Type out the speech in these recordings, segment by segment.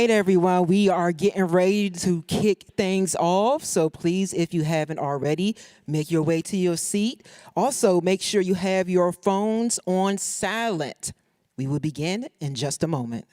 right, everyone. We are getting ready to kick things off. So please, if you haven't already, make your way to your seat. Also, make sure you have your phones on silent. We will begin in just a moment.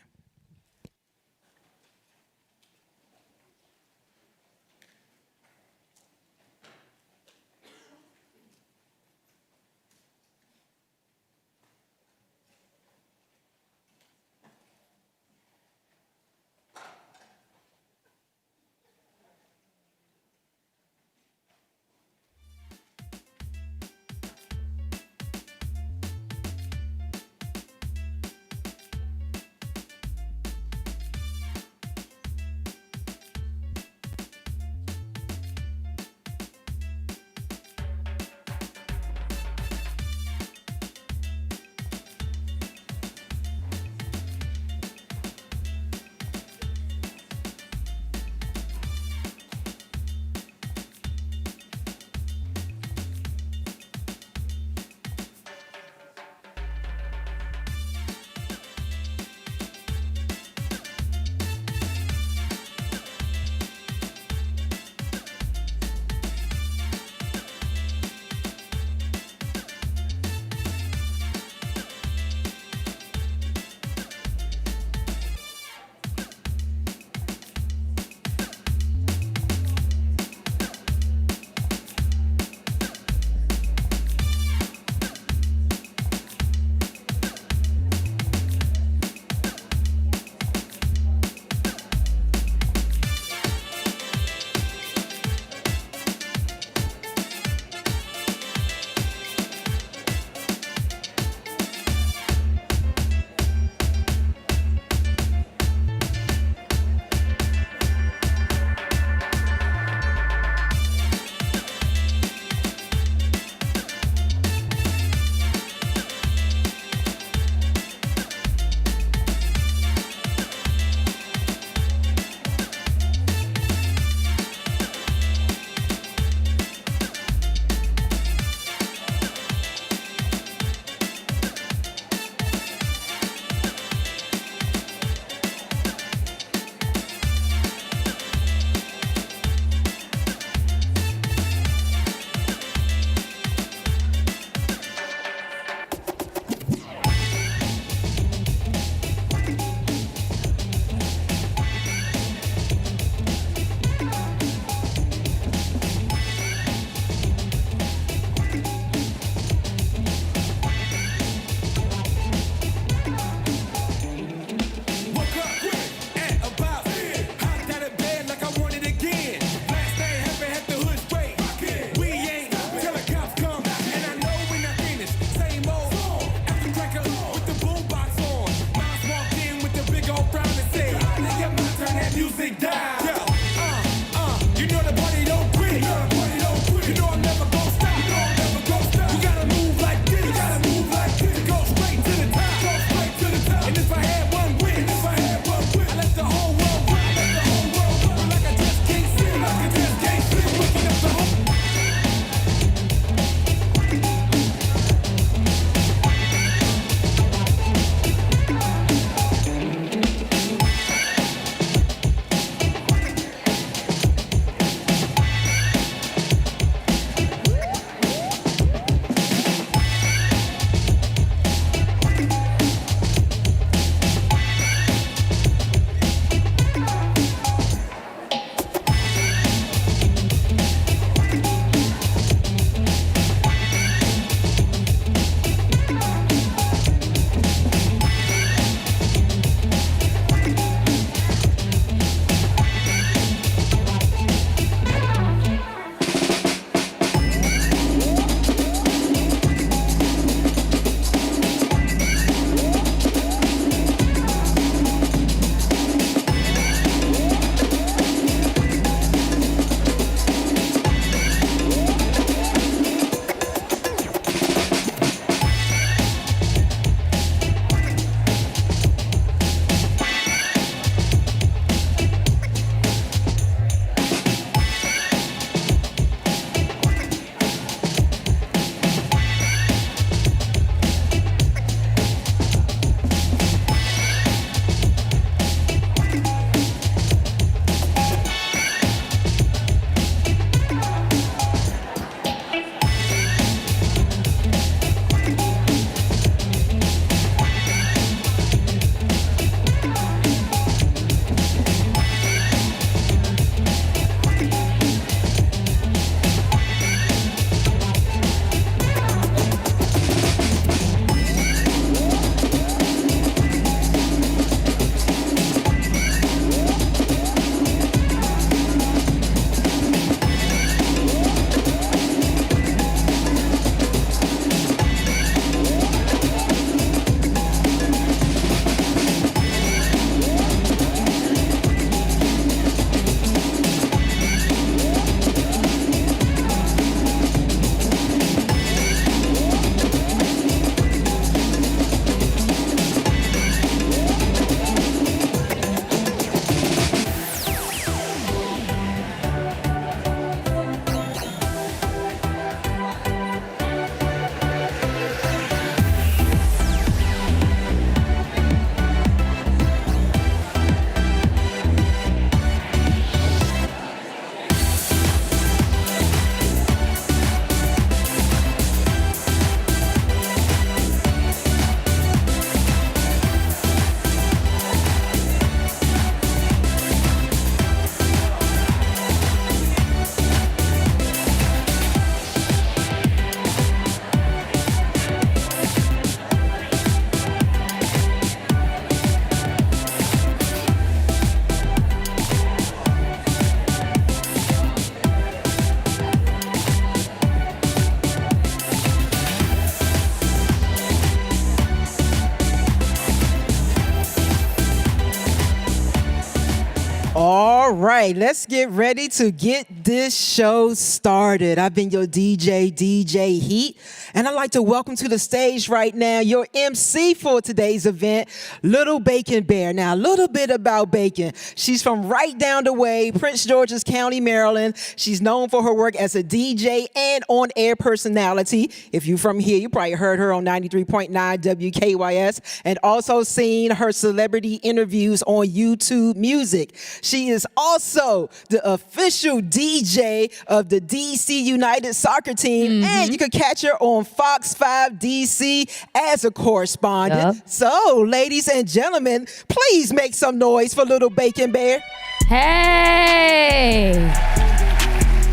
All right, let's get ready to get this show started. I've been your DJ Heat, and I'd like to welcome to the stage right now your MC for today's event, Little Bacon Bear. Now, a little bit about Bacon. She's from right down the way, Prince George's County, Maryland. She's known for her work as a DJ and on-air personality. If you're from here, you probably heard her on 93.9 WKYS, and also seen her celebrity interviews on YouTube Music. She is also the official DJ of the DC United soccer team, and you can catch her on Fox 5 DC as a correspondent. Yep. So, ladies and gentlemen, please make some noise for Little Bacon Bear. Hey!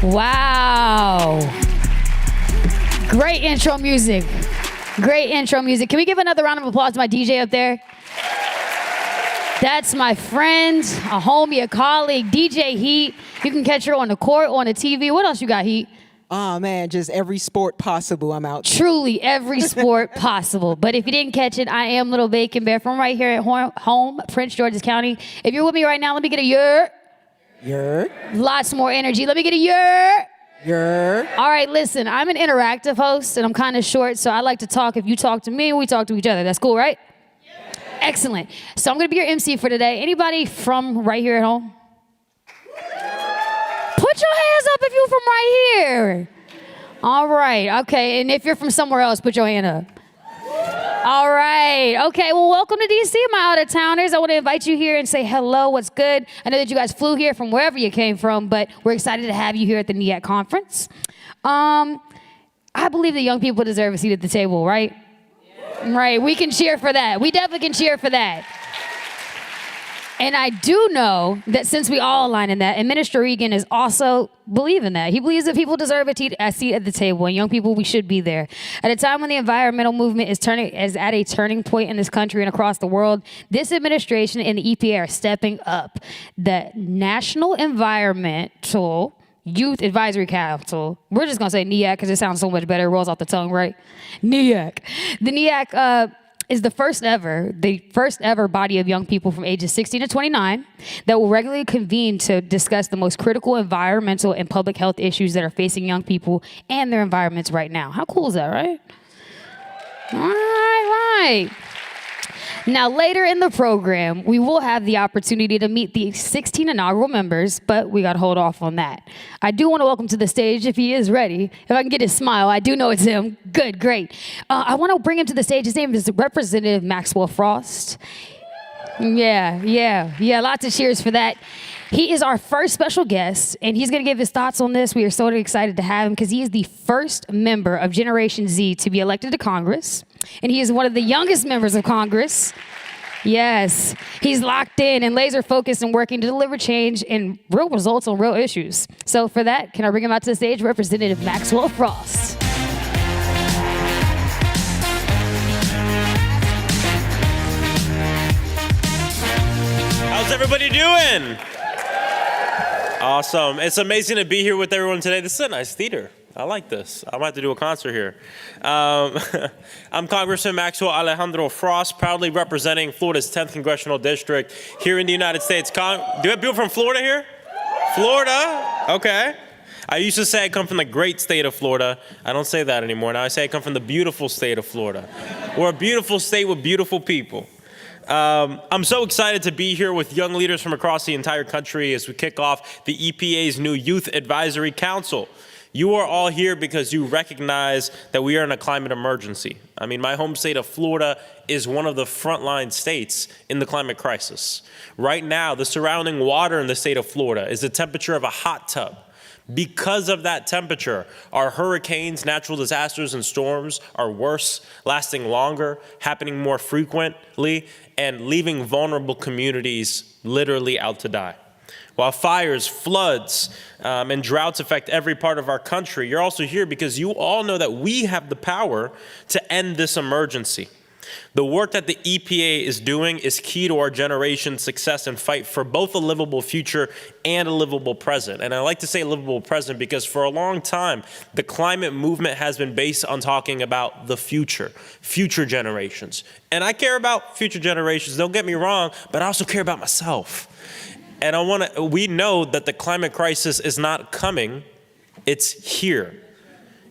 Wow. Great intro music. Great intro music. Can we give another round of applause to my DJ up there? That's my friend, a homie, a colleague, DJ Heat. You can catch her on the court, on the TV. What else you got, Heat? Oh, man, just every sport possible, I'm out. Truly every sport possible. But if you didn't catch it, I am Little Bacon Bear from right here at home, Prince George's County. If you're with me right now, let me get a yer. Yer. Lots more energy. Let me get a yer. Yer. All right, listen, I'm an interactive host, and I'm kind of short, so I like to talk. If you talk to me, we talk to each other. That's cool, right? Excellent. So I'm going to be your MC for today. Anybody from right here at home? Put your hands up if you're from right here. All right. Okay. And if you're from somewhere else, put your hand up. All right. Okay. Well, welcome to DC, my out-of-towners. I want to invite you here and say hello. What's good? I know that you guys flew here from wherever you came from, but we're excited to have you here at the NEAC conference. I believe that young people deserve a seat at the table, right? Right, we can cheer for that. We definitely can cheer for that. And I do know that since we all align in that, and Minister Regan is also believing that. He believes that people deserve a seat at the table, and young people, we should be there. At a time when the environmental movement is at a turning point in this country and across the world, this administration and the EPA are stepping up. The National Environmental Youth Advisory Council. We're just going to say NEAC because it sounds so much better. It rolls off the tongue, right? NEAC. The NEAC is the first ever body of young people from ages 16 to 29 that will regularly convene to discuss the most critical environmental and public health issues that are facing young people and their environments right now. How cool is that, right? Right. Now, later in the program, we will have the opportunity to meet the 16 inaugural members, but we got to hold off on that. I do want to welcome to the stage, if he is ready. If I can get his smile, I do know it's him. Good, great. I want to bring him to the stage. His name is Representative Maxwell Frost. Yeah, lots of cheers for that. He is our first special guest, and he's going to give his thoughts on this. We are so excited to have him because he is the first member of Generation Z to be elected to Congress, and he is one of the youngest members of Congress. Yes, he's locked in and laser focused and working to deliver change and real results on real issues. So for that, can I bring him out to the stage, Representative Maxwell Frost. How's everybody doing? Awesome. It's amazing to be here with everyone today. This is a nice theater. I like this. I might have to do a concert here. I'm Congressman Maxwell Alejandro Frost, proudly representing Florida's 10th Congressional District here in the United States. Do we have people from Florida here? Florida? Okay. I used to say I come from the great state of Florida. I don't say that anymore. Now I say I come from the beautiful state of Florida. We're a beautiful state with beautiful people. I'm so excited to be here with young leaders from across the entire country as we kick off the EPA's new Youth Advisory Council. You are all here because you recognize that we are in a climate emergency. I mean, my home state of Florida is one of the frontline states in the climate crisis. Right now, the surrounding water in the state of Florida is the temperature of a hot tub. Because of that temperature, our hurricanes, natural disasters, and storms are worse, lasting longer, happening more frequently, and leaving vulnerable communities literally out to die. While fires, floods, and droughts affect every part of our country, you're also here because you all know that we have the power to end this emergency. The work that the EPA is doing is key to our generation's success and fight for both a livable future and a livable present. And I like to say livable present because for a long time, the climate movement has been based on talking about the future generations. And I care about future generations, don't get me wrong, but I also care about myself. And we know that the climate crisis is not coming, it's here.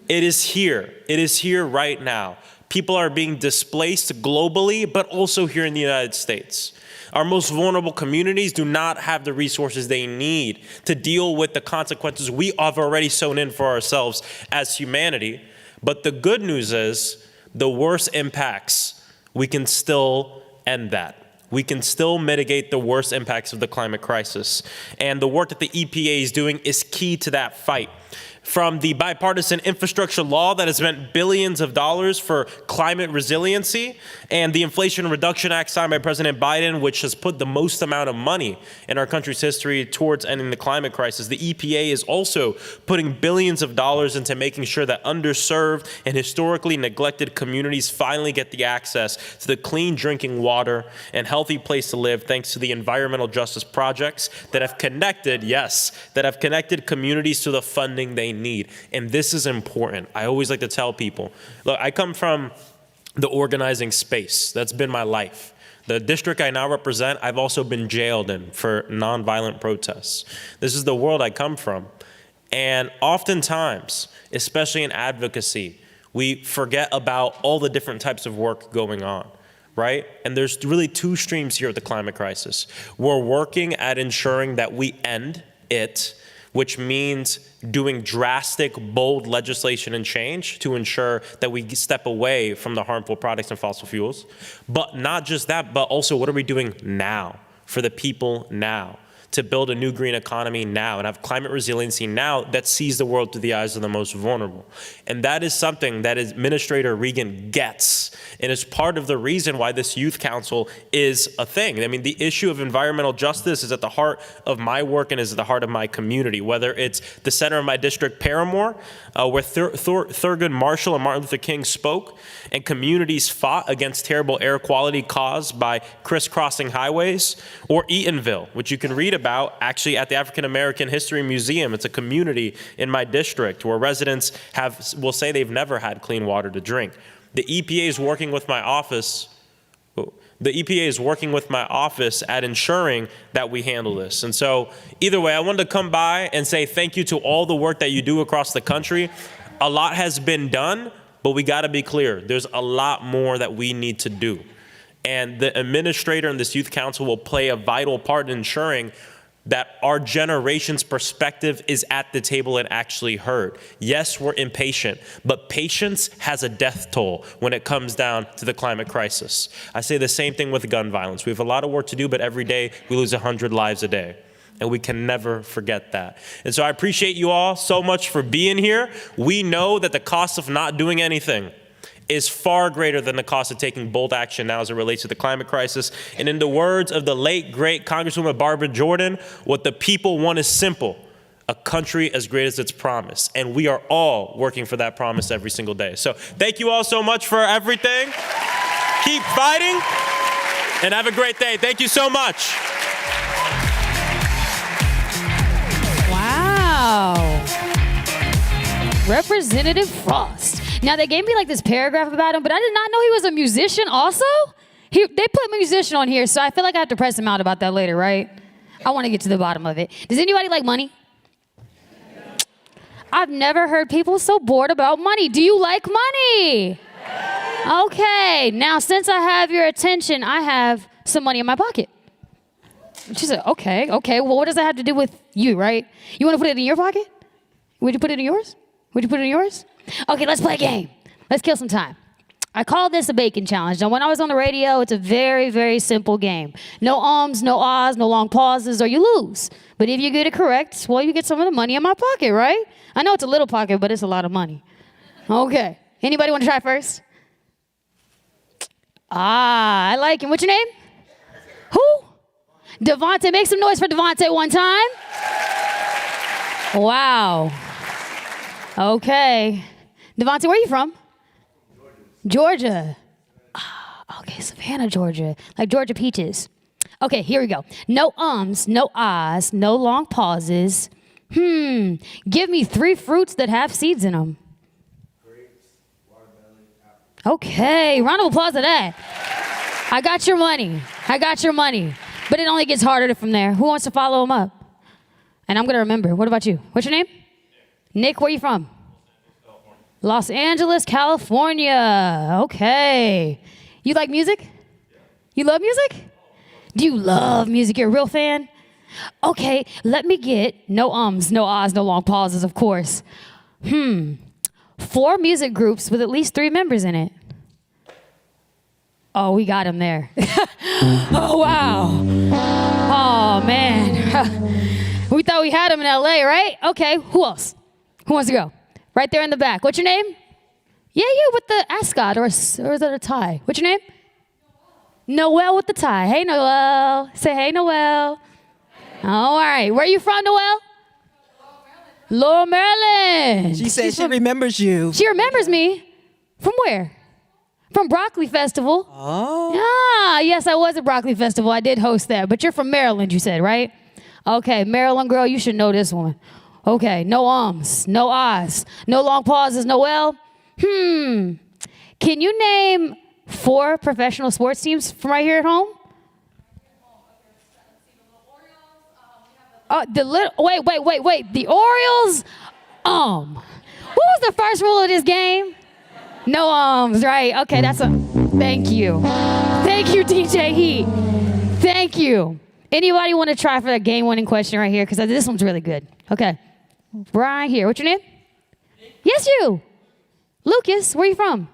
It is here. It is here right now. People are being displaced globally, but also here in the United States. Our most vulnerable communities do not have the resources they need to deal with the consequences we have already sown in for ourselves as humanity. But the good news is the worst impacts, we can still end that. We can still mitigate the worst impacts of the climate crisis. And the work that the EPA is doing is key to that fight. From the bipartisan infrastructure law that has meant billions of dollars for climate resiliency, and the Inflation Reduction Act signed by President Biden, which has put the most amount of money in our country's history towards ending the climate crisis. The EPA is also putting billions of dollars into making sure that underserved and historically neglected communities finally get the access to the clean drinking water and healthy place to live, thanks to the environmental justice projects that have connected, communities to the funding they need. And this is important. I always like to tell people, look, I come from the organizing space. That's been my life. The district I now represent, I've also been jailed in for nonviolent protests. This is the world I come from. And oftentimes, especially in advocacy, we forget about all the different types of work going on, right? And there's really two streams here at the climate crisis. We're working at ensuring that we end it, which means doing drastic, bold legislation and change to ensure that we step away from the harmful products and fossil fuels. But not just that, but also what are we doing now for the people now, to build a new green economy now and have climate resiliency now that sees the world through the eyes of the most vulnerable. And that is something that Administrator Regan gets, and is part of the reason why this youth council is a thing. I mean, the issue of environmental justice is at the heart of my work and is at the heart of my community, whether it's the center of my district, Paramore, where Thurgood Marshall and Martin Luther King spoke, and communities fought against terrible air quality caused by crisscrossing highways, or Eatonville, which you can read about actually at the African American History Museum. It's a community in my district where residents will say they've never had clean water to drink. The EPA is working with my office. The EPA is working with my office at ensuring that we handle this. And so either way, I wanted to come by and say thank you to all the work that you do across the country. A lot has been done, but we got to be clear. There's a lot more that we need to do. And the administrator and this youth council will play a vital part in ensuring that our generation's perspective is at the table and actually heard. Yes, we're impatient, but patience has a death toll when it comes down to the climate crisis. I say the same thing with gun violence. We have a lot of work to do, but every day we lose 100 lives a day. And we can never forget that. And so I appreciate you all so much for being here. We know that the cost of not doing anything is far greater than the cost of taking bold action now as it relates to the climate crisis. And in the words of the late, great Congresswoman Barbara Jordan, what the people want is simple: a country as great as its promise. And we are all working for that promise every single day. So thank you all so much for everything. Keep fighting and have a great day. Thank you so much. Wow. Representative Frost. Now, they gave me like this paragraph about him, but I did not know he was a musician also. They put musician on here, so I feel like I have to press him out about that later, right? I want to get to the bottom of it. Does anybody like money? I've never heard people so bored about money. Do you like money? Okay, now since I have your attention, I have some money in my pocket. She said, okay, well, what does that have to do with you, right? You want to put it in your pocket? Would you put it in yours? Would you put it in yours? Okay, let's play a game. Let's kill some time. I call this a bacon challenge. Now, when I was on the radio, it's a very, very simple game. No ums, no ahs, no long pauses, or you lose. But if you get it correct, well, you get some of the money in my pocket, right? I know it's a little pocket, but it's a lot of money. Okay. Anybody want to try first? I like him. What's your name? Who? Devontae. Make some noise for Devontae one time. Wow. Okay. Devontae, where are you from? Georgia. Okay, Savannah, Georgia. Like Georgia peaches. Okay, here we go. No ums, no ahs, no long pauses. Give me 3 fruits that have seeds in them. Grapes, watermelon, apple. Okay, round of applause for that. I got your money. But it only gets harder from there. Who wants to follow him up? And I'm going to remember. What about you? What's your name? Nick, where you from? Los Angeles, California. Okay. You like music? You love music? Do you love music? You're a real fan? Okay, let me get no ums, no ahs, no long pauses, of course. 4 music groups with at least 3 members in it. Oh, we got him there. Oh, wow. Oh, man. We thought we had him in LA, right? Okay, who else? Who wants to go? Right there in the back. What's your name? Yeah, you with the ascot, or is it a tie? What's your name? Noel with the tie. Hey, Noel. Say hey, Noel. All right. Where are you from, Noel? Laurel, Maryland. She said she remembers you. She remembers me. From where? From Broccoli Festival. Oh. Ah, yes, I was at Broccoli Festival. I did host that. But you're from Maryland, you said, right? Okay, Maryland girl, you should know this one. Okay, no ums, no ahs, no long pauses, Noel. Can you name 4 professional sports teams from right here at home? Wait. The Orioles. What was the first rule of this game? No ums, right? Okay, thank you. Thank you, DJ Heat. Thank you. Anybody want to try for the game-winning question right here? Because this one's really good. Okay. Right here. What's your name? Yes, you. Lucas, where are you from?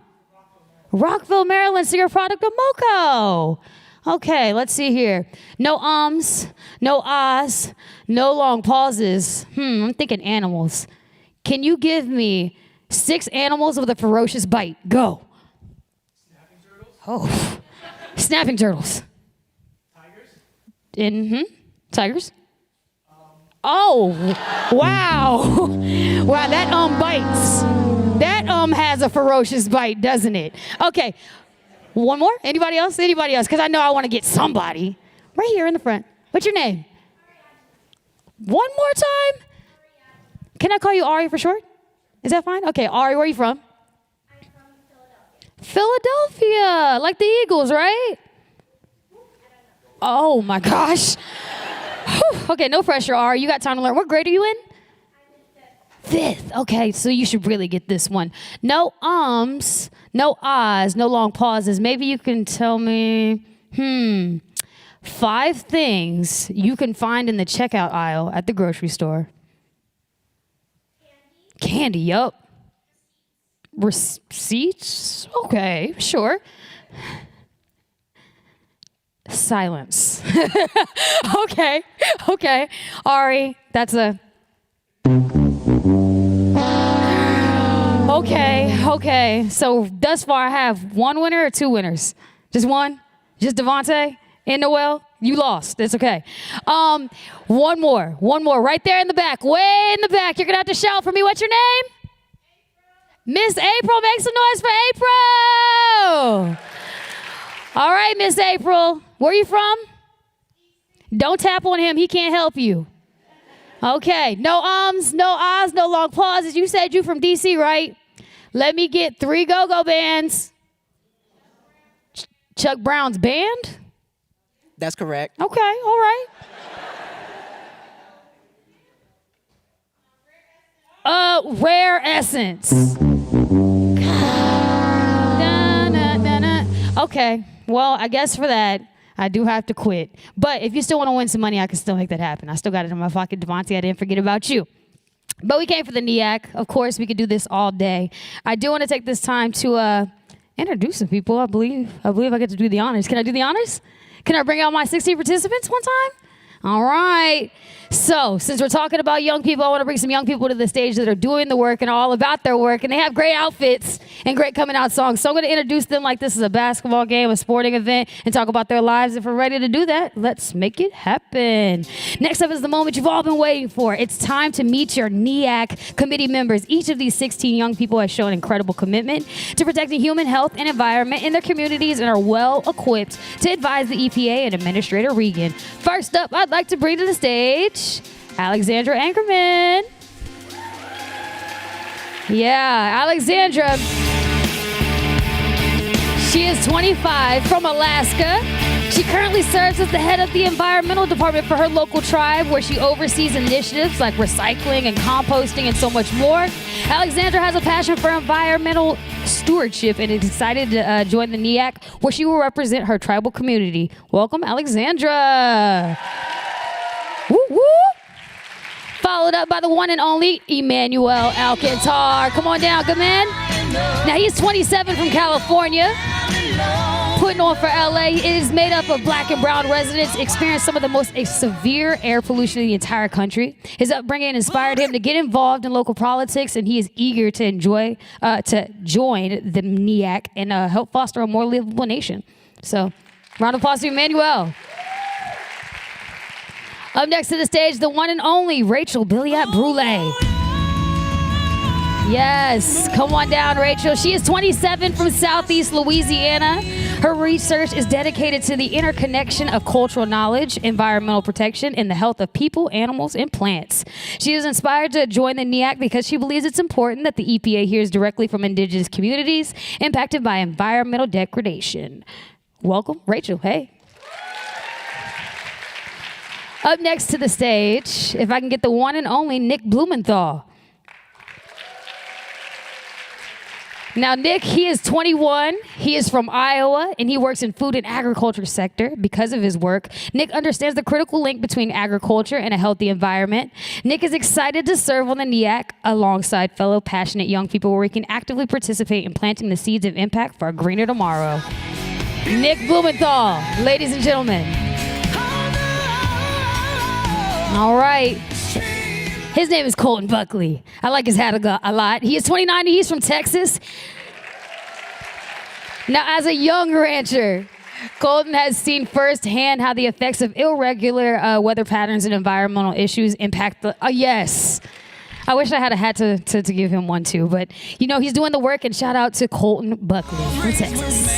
Rockville, Maryland. So you're a product of Moco. Okay, let's see here. No ums, no ahs, no long pauses. I'm thinking animals. Can you give me 6 animals with a ferocious bite? Go. Snapping turtles. Oh, snapping turtles. Tigers. Tigers. Oh, wow. Wow, that bites. That has a ferocious bite, doesn't it? Okay. One more? Anybody else? Anybody else? Because I know I want to get somebody. Right here in the front. What's your name? One more time? Can I call you Ari for short? Is that fine? Okay, Ari, where are you from? I'm from Philadelphia. Philadelphia. Like the Eagles, right? Oh, my gosh. Whew. Okay, no pressure, Ari. You got time to learn. What grade are you in? I'm in 5th. 5th. Okay, so you should really get this one. No ums, no ahs, no long pauses. Maybe you can tell me, 5 things you can find in the checkout aisle at the grocery store. Candy, yup. Receipts? Okay, sure. Silence. Okay. Ari, that's a... Okay. So thus far I have 1 winner or 2 winners? Just one? Just Devontae and Noel? You lost. It's okay. One more. Right there in the back. Way in the back. You're going to have to shout for me. What's your name? Miss April. Make some noise for April. All right, Miss April. Where are you from? Don't tap on him. He can't help you. Okay. No ums, no ahs, no long pauses. You said you from D.C., right? Let me get 3 go-go bands. Chuck Brown's band? That's correct. Okay, all right. Rare Essence. Okay, well, I guess for that, I do have to quit. But if you still want to win some money, I can still make that happen. I still got it in my pocket, Devontae. I didn't forget about you. But we came for the NEAC. Of course, we could do this all day. I do want to take this time to introduce some people. I believe I get to do the honors. Can I do the honors? Can I bring out my 60 participants one time? All right. So, since we're talking about young people, I want to bring some young people to the stage that are doing the work and are all about their work, and they have great outfits and great coming out songs. So I'm going to introduce them like this is a basketball game, a sporting event, and talk about their lives. If we're ready to do that, let's make it happen. Next up is the moment you've all been waiting for. It's time to meet your NEAC committee members. Each of these 16 young people has shown incredible commitment to protecting human health and environment in their communities and are well equipped to advise the EPA and Administrator Regan. First up, I'd like to bring to the stage Alexandra Ankerman. Yeah, Alexandra. She is 25 from Alaska. She currently serves as the head of the environmental department for her local tribe, where she oversees initiatives like recycling and composting and so much more. Alexandra has a passion for environmental stewardship and is excited to join the NEAC, where she will represent her tribal community. Welcome, Alexandra. Woo woo. Followed up by the one and only Emmanuel Alcantar. Come on down, good man. Now he's 27 from California, putting on for LA. It is made up of black and brown residents, experience some of the most severe air pollution in the entire country. His upbringing inspired him to get involved in local politics, and he is eager to join the NEAC and help foster a more livable nation. So, round of applause to Emmanuel. Up next to the stage, the one and only Rachel Billiat Brule. Yes, come on down, Rachel. She is 27 from Southeast Louisiana. Her research is dedicated to the interconnection of cultural knowledge, environmental protection, and the health of people, animals, and plants. She is inspired to join the NEAC because she believes it's important that the EPA hears directly from indigenous communities impacted by environmental degradation. Welcome, Rachel. Hey. Up next to the stage, if I can get the one and only Nick Blumenthal. Now, Nick, he is 21. He is from Iowa, and he works in food and agriculture sector. Because of his work, Nick understands the critical link between agriculture and a healthy environment. Nick is excited to serve on the NEAC alongside fellow passionate young people, where we can actively participate in planting the seeds of impact for a greener tomorrow. Nick Blumenthal, ladies and gentlemen. All right. His name is Colton Buckley. I like his hat a lot. He is 29 and he's from Texas. Now, as a young rancher, Colton has seen firsthand how the effects of irregular weather patterns and environmental issues impact the, yes. I wish I had a hat to give him one too, but you know, he's doing the work, and shout out to Colton Buckley from Texas.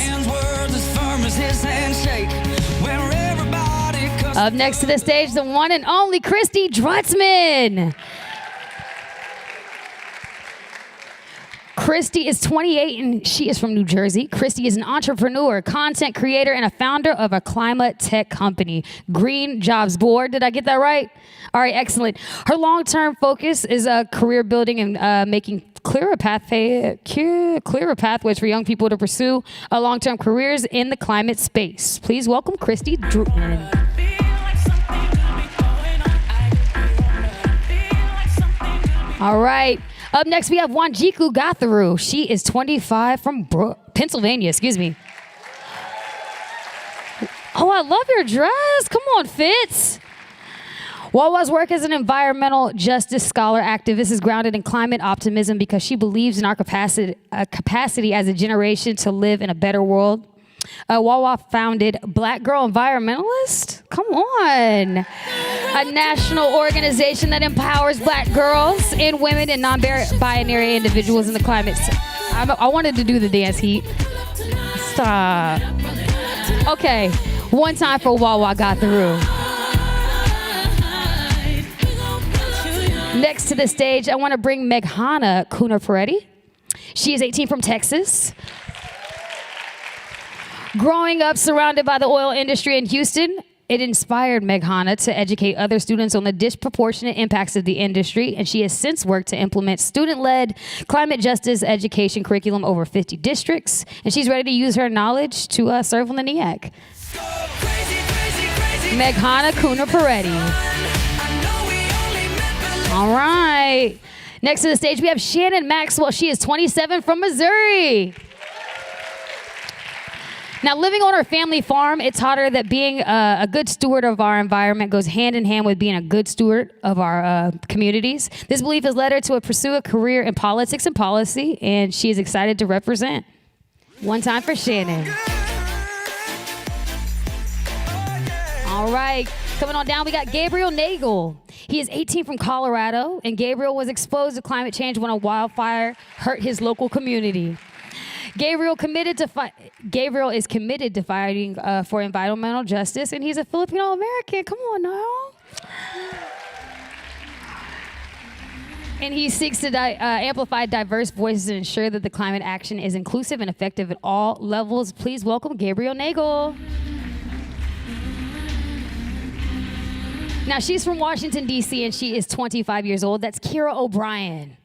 Up next to the stage, the one and only Christy Drutzman. Christy is 28 and she is from New Jersey. Christy is an entrepreneur, content creator, and a founder of a climate tech company, Green Jobs Board. Did I get that right? All right, excellent. Her long-term focus is career building and making clearer pathways for young people to pursue long-term careers in the climate space. Please welcome Christy Drutzman. All right. Up next, we have Wanjiku Gatharu. She is 25 from Pennsylvania, excuse me. Oh, I love your dress. Come on, Fitz. Wawa's work as an environmental justice scholar activist is grounded in climate optimism because she believes in our capacity as a generation to live in a better world. Wawa founded Black Girl Environmentalist. Come on. A national organization that empowers black girls and women and non-binary individuals in the climate. I wanted to do the dance heat. Stop. Okay, one time for Wawa got through. Next to the stage, I want to bring Meghana Kuna-Peretti. She is 18 from Texas. Growing up surrounded by the oil industry in Houston, it inspired Meghana to educate other students on the disproportionate impacts of the industry, and she has since worked to implement student-led climate justice education curriculum over 50 districts, and she's ready to use her knowledge to serve on the NEAC. Meghana Kuna-Peretti. All right. Next to the stage, we have Shannon Maxwell. She is 27 from Missouri. Now, living on her family farm, it taught her that being a good steward of our environment goes hand in hand with being a good steward of our communities. This belief has led her to pursue a career in politics and policy, and she is excited to represent. One time for Shannon. All right, coming on down, we got Gabriel Nagel. He is 18 from Colorado, and Gabriel was exposed to climate change when a wildfire hurt his local community. Gabriel is committed to fighting for environmental justice, and he's a Filipino American. Come on now. And he seeks to amplify diverse voices and ensure that the climate action is inclusive and effective at all levels. Please welcome Gabriel Nagel. Now, she's from Washington, D.C., and she is 25 years old. That's Kira O'Brien.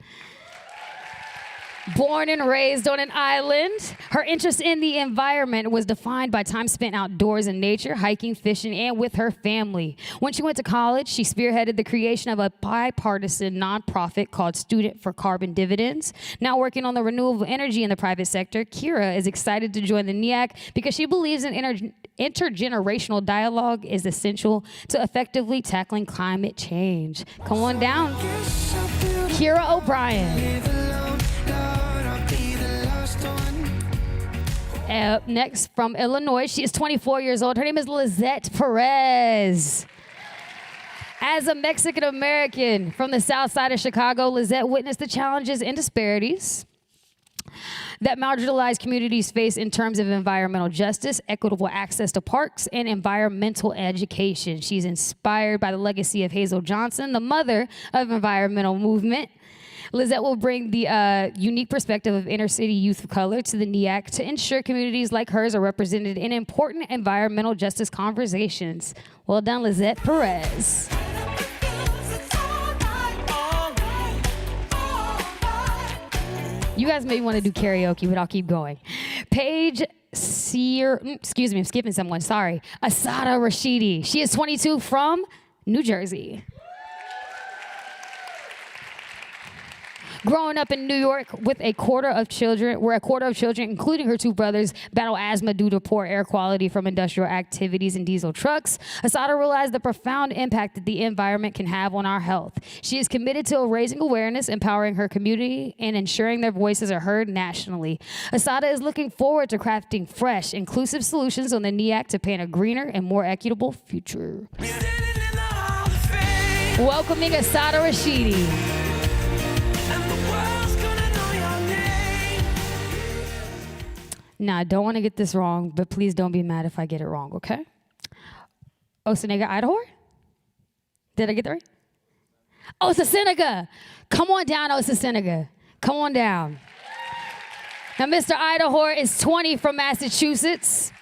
Born and raised on an island, her interest in the environment was defined by time spent outdoors in nature, hiking, fishing, and with her family. When she went to college, she spearheaded the creation of a bipartisan nonprofit called Student for Carbon Dividends. Now working on the renewable energy in the private sector, Kira is excited to join the NEAC because she believes an intergenerational dialogue is essential to effectively tackling climate change. Come on down, Kira O'Brien. Up next from Illinois, she is 24 years old. Her name is Lizette Perez. As a Mexican American from the south side of Chicago, Lizette witnessed the challenges and disparities that marginalized communities face in terms of environmental justice, equitable access to parks, and environmental education. She's inspired by the legacy of Hazel Johnson, the mother of environmental movement. Lizette will bring the unique perspective of inner city youth of color to the NEAC to ensure communities like hers are represented in important environmental justice conversations. Well done, Lizette Perez. You guys may want to do karaoke, but I'll keep going. Paige excuse me, I'm skipping someone, sorry. Asada Rashidi. She is 22 from New Jersey. Growing up in New York where a quarter of children, including her two brothers, battle asthma due to poor air quality from industrial activities and diesel trucks, Asada realized the profound impact that the environment can have on our health. She is committed to raising awareness, empowering her community, and ensuring their voices are heard nationally. Asada is looking forward to crafting fresh, inclusive solutions on the NEAC to paint a greener and more equitable future. Welcoming Asada Rashidi. Now, I don't want to get this wrong, but please don't be mad if I get it wrong, okay? Osenega, Idaho? Did I get that right? Osasenega. Come on down, Osasenega. Come on down. Now, Mr. Idaho is 20 from Massachusetts.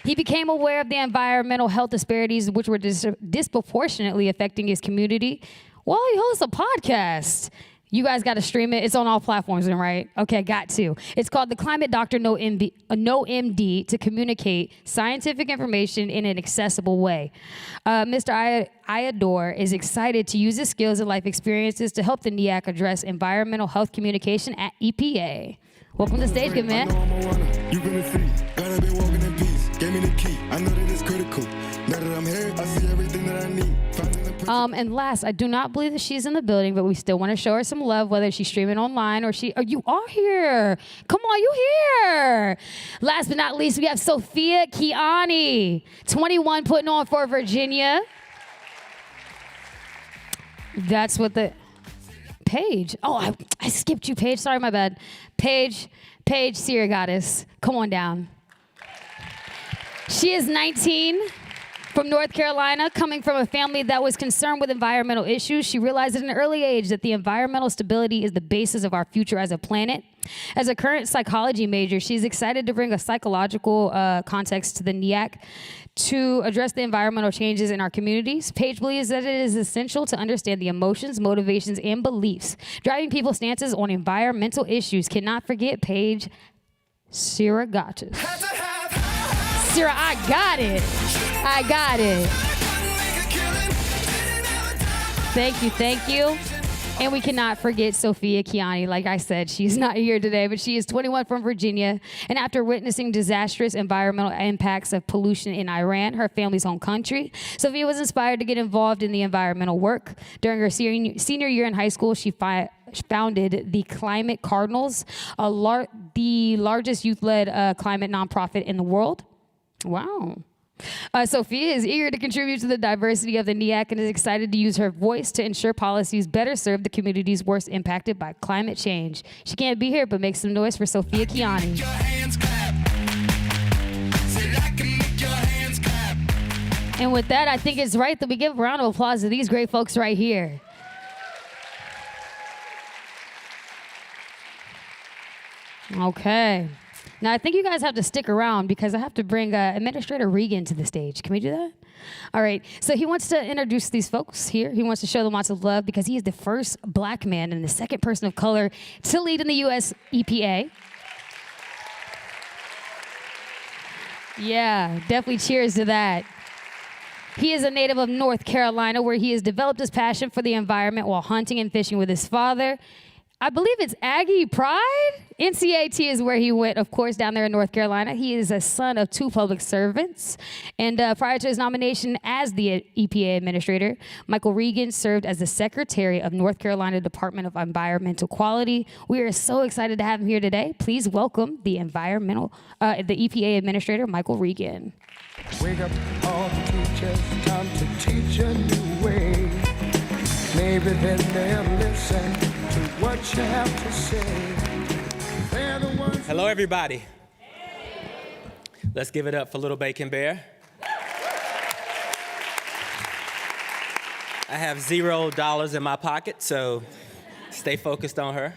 He became aware of the environmental health disparities which were disproportionately affecting his community while he hosts a podcast. You guys got to stream it. It's on all platforms, right? Okay, got to. It's called The Climate Doctor No MD to communicate scientific information in an accessible way. Mr. Iador is excited to use his skills and life experiences to help the NEAC address environmental health communication at EPA. Welcome to the stage, good man. You gonna see. Gotta be walking in peace. Gave me the key. I know that it's critical. Now that I'm here, I see everything that I need. And last, I do not believe that she's in the building, but we still want to show her some love, whether she's streaming online or you are here. Come on, you here. Last but not least, we have Sophia Kiani, 21, putting on for Virginia. That's what the Paige. Oh, I skipped you, Paige. Sorry, my bad. Paige, Sierra Goddess. Come on down. She is 19. From North Carolina, coming from a family that was concerned with environmental issues, she realized at an early age that the environmental stability is the basis of our future as a planet. As a current psychology major, she's excited to bring a psychological context to the NEAC to address the environmental changes in our communities. Paige believes that it is essential to understand the emotions, motivations, and beliefs driving people's stances on environmental issues. Cannot forget Paige Sierra Goddess. Sierra, I got it. Thank you. And we cannot forget Sophia Kiani. Like I said, she's not here today, but she is 21 from Virginia. And after witnessing disastrous environmental impacts of pollution in Iran, her family's home country, Sophia was inspired to get involved in the environmental work. During her senior year in high school, she founded the Climate Cardinals, the largest youth-led climate nonprofit in the world. Wow. Sophia is eager to contribute to the diversity of the NEAC and is excited to use her voice to ensure policies better serve the communities worst impacted by climate change. She can't be here, but make some noise for Sophia Kiani. And with that, I think it's right that we give a round of applause to these great folks right here. Okay. Now, I think you guys have to stick around because I have to bring Administrator Regan to the stage. Can we do that? All right. So he wants to introduce these folks here. He wants to show them lots of love because he is the first black man and the second person of color to lead in the U.S. EPA. Yeah, definitely cheers to that. He is a native of North Carolina, where he has developed his passion for the environment while hunting and fishing with his father. I believe it's Aggie Pride. NCAT is where he went, of course, down there in North Carolina. He is a son of 2 public servants. And prior to his nomination as the EPA administrator, Michael Regan served as the secretary of North Carolina Department of Environmental Quality. We are so excited to have him here today. Please welcome the EPA administrator, Michael Regan. Wake up all the teachers, time to teach a new way. Maybe then they'll listen to what you have to say. They're the ones. Hello, everybody. Let's give it up for Little Bacon Bear. I have $0 in my pocket, so stay focused on her.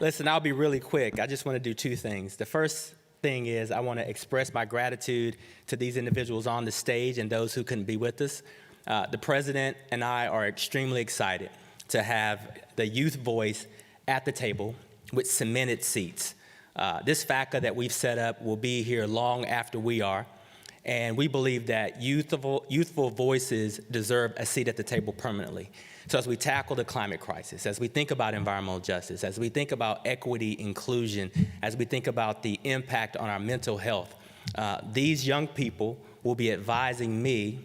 Listen, I'll be really quick. I just want to do 2 things. The first thing is I want to express my gratitude to these individuals on the stage and those who couldn't be with us. The president and I are extremely excited to have the youth voice at the table with cemented seats. This FACA that we've set up will be here long after we are, and we believe that youthful voices deserve a seat at the table permanently. So as we tackle the climate crisis, as we think about environmental justice, as we think about equity, inclusion, as we think about the impact on our mental health, these young people will be advising me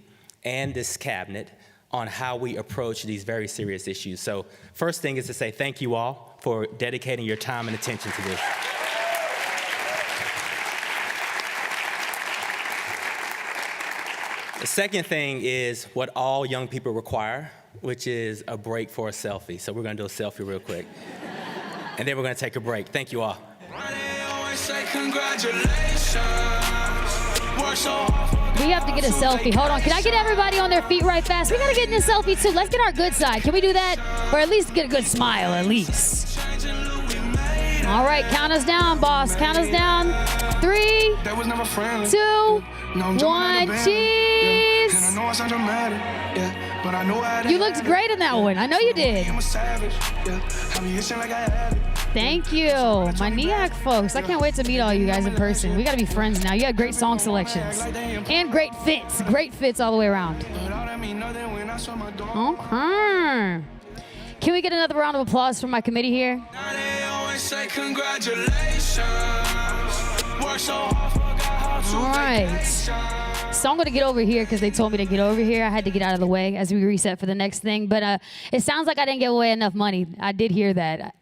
and this cabinet on how we approach these very serious issues. So first thing is to say thank you all for dedicating your time and attention to this. The second thing is what all young people require, which is a break for a selfie. So we're gonna do a selfie real quick. And then we're gonna take a break. Thank you all. We have to get a selfie. Hold on. Can I get everybody on their feet right fast? We gotta get in a selfie too. Let's get our good side. Can we do that? Or at least get a good smile, at least. All right, count us down, boss. Count us down. 3, 2, 1. Cheese. You looked great in that one. I know you did. Thank you, my NEAC folks. I can't wait to meet all you guys in person. We gotta be friends now. You had great song selections and great fits all the way around. Okay. Can we get another round of applause from my committee here? All right. So I'm going to get over here because they told me to get over here. I had to get out of the way as we reset for the next thing. But it sounds like I didn't give away enough money. I did hear that.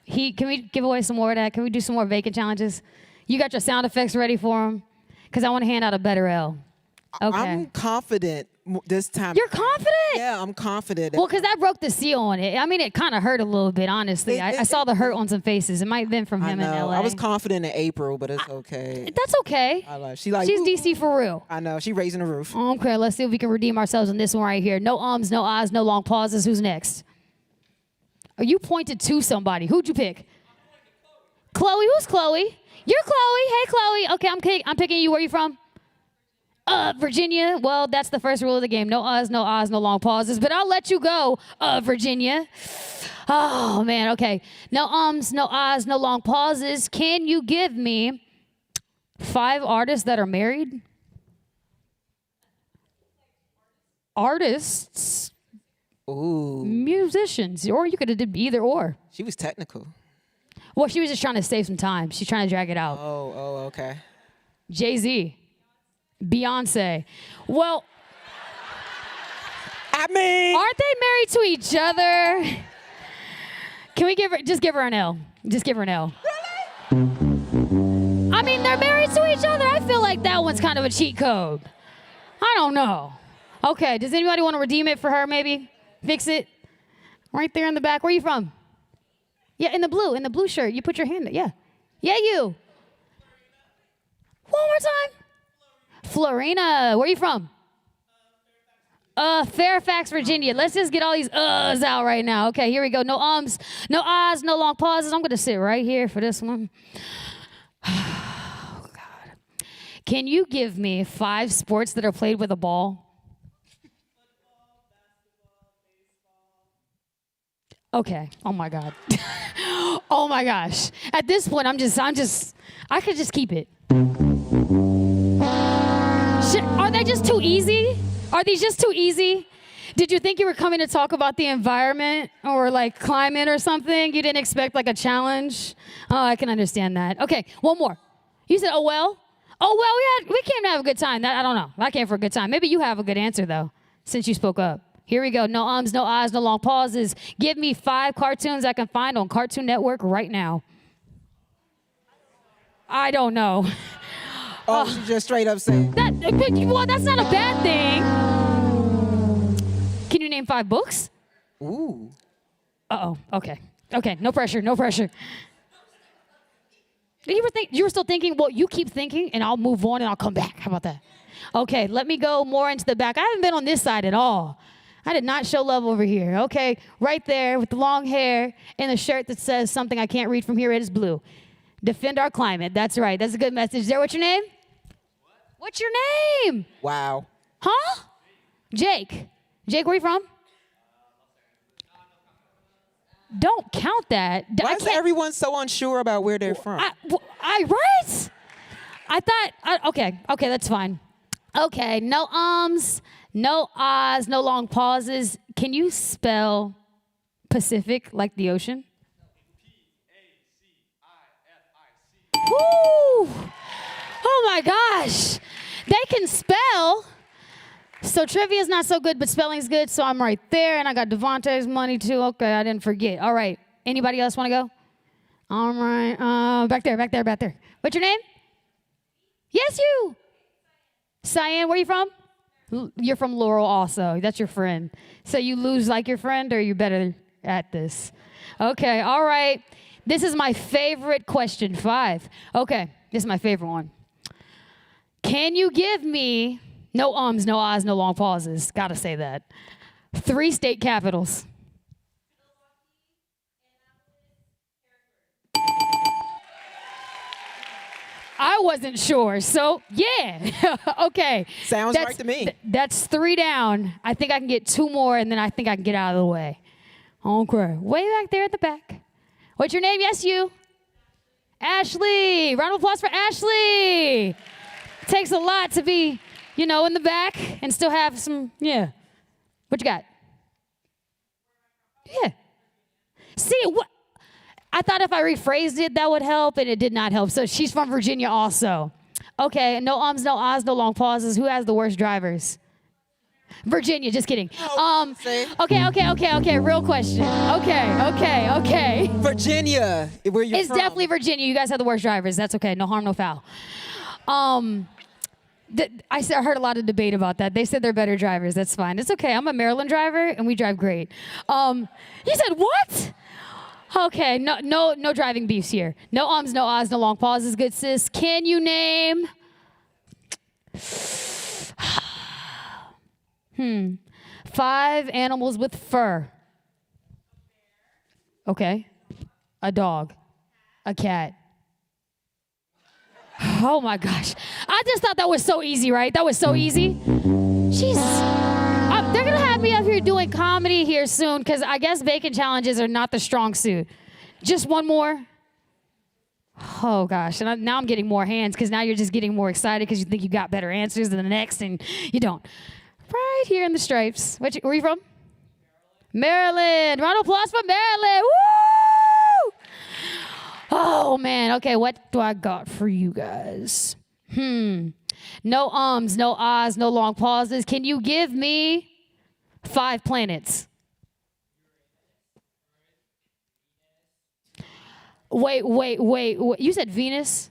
Can we give away some more of that? Can we do some more vacant challenges? You got your sound effects ready for them? Because I want to hand out a better L. Okay. I'm confident this time. You're confident? Yeah, I'm confident. Well, because that broke the seal on it. I mean, it kind of hurt a little bit, honestly. I saw the hurt on some faces. It might have been from him in L.A. I was confident in April, but it's okay. That's okay. She's DC for real. I know. She raising the roof. Okay, let's see if we can redeem ourselves on this one right here. No ums, no ahs, no long pauses. Who's next? Oh, you pointed to somebody. Who'd you pick? Chloe. Who's Chloe? You're Chloe. Hey, Chloe. Okay, I'm picking you. Where you from? Virginia. Well, that's the first rule of the game. No uhs, no ahs, no long pauses. But I'll let you go, Virginia. Oh, man. Okay. No ums, no ahs, no long pauses. Can you give me 5 artists that are married? Artists? Ooh. Musicians. Or you could have did either or. She was technical. Well, she was just trying to save some time. She's trying to drag it out. Oh, okay. Jay-Z. Beyonce. Well, I mean, aren't they married to each other? Can we just give her an L? Just give her an L. Really? I mean, they're married to each other. I feel like that one's kind of a cheat code. I don't know. Okay, does anybody want to redeem it for her maybe? Fix it? Right there in the back. Where are you from? Yeah, in the blue shirt. You put your hand there. Yeah. Yeah, you. One more time. Florina, where are you from? Fairfax, Virginia. Let's just get all these uhs out right now. Okay, here we go. No ums, no ahs, no long pauses. I'm going to sit right here for this one. Oh, God. Can you give me 5 sports that are played with a ball? Okay. Oh my God. Oh my gosh. At this point, I could just keep it. Are they just too easy? Are these just too easy? Did you think you were coming to talk about the environment or like climate or something? You didn't expect like a challenge? Oh, I can understand that. Okay, one more. You said, oh well? Oh well, we came to have a good time. I don't know. I came for a good time. Maybe you have a good answer though, since you spoke up. Here we go. No ums, no ahs, no long pauses. Give me 5 cartoons I can find on Cartoon Network right now. I don't know. Oh, she just straight up said. Well, that's not a bad thing. Can you name 5 books? Ooh. Uh-oh. Okay. Okay. No pressure. No pressure. You were still thinking, well, you keep thinking, and I'll move on, and I'll come back. How about that? Okay. Let me go more into the back. I haven't been on this side at all. I did not show love over here. Okay. Right there with the long hair and the shirt that says something I can't read from here. It is blue. Defend our climate. That's right. That's a good message. Is there what's your name? What's your name? Wow. Huh? Jake. Jake, where you from? Don't count that. Why is everyone so unsure about where they're from? Right? I thought, okay, that's fine. Okay, no ums, no ahs, no long pauses. Can you spell Pacific like the ocean? Woo! Oh my gosh. They can spell. So trivia's not so good, but spelling's good. So I'm right there, and I got Devontae's money too. Okay, I didn't forget. All right. Anybody else want to go? All right. Back there. What's your name? Yes, you. Cyan, where are you from? You're from Laurel also. That's your friend. So you lose like your friend, or you're better at this? Okay. All right. This is my favorite question, 5. Okay. This is my favorite one. Can you give me, no ums, no ahs, no long pauses, gotta say that, 3 state capitals? I wasn't sure, so yeah. Okay. Sounds right to me. That's 3 down. I think I can get 2 more, and then I think I can get out of the way. Okay. Way back there at the back. What's your name? Yes, you. Ashley. Round of applause for Ashley. Takes a lot to be, in the back and still have some, yeah. What you got? Yeah. See, what? I thought if I rephrased it, that would help, and it did not help. So she's from Virginia also. Okay, no ums, no ahs, no long pauses. Who has the worst drivers? Virginia, just kidding. Okay, real question. Okay. Virginia, where you from? It's definitely Virginia. You guys have the worst drivers. That's okay. No harm, no foul. I heard a lot of debate about that. They said they're better drivers. That's fine. It's okay. I'm a Maryland driver, and we drive great. You said what? Okay, no driving beefs here. No ums, no ahs, no long pauses. Good sis. Can you name? 5 animals with fur. Okay. A dog. A cat. Oh my gosh. I just thought that was so easy, right? That was so easy. Jeez. They're going to have me up here doing comedy here soon because I guess bacon challenges are not the strong suit. Just one more. Oh gosh. And now I'm getting more hands because now you're just getting more excited because you think you got better answers than the next and you don't. Right here in the stripes. Where are you from? Maryland. Round of applause for Maryland. Woo! Oh, man. Okay, what do I got for you guys? No ums, no ahs, no long pauses. Can you give me 5 planets? Wait. You said Venus?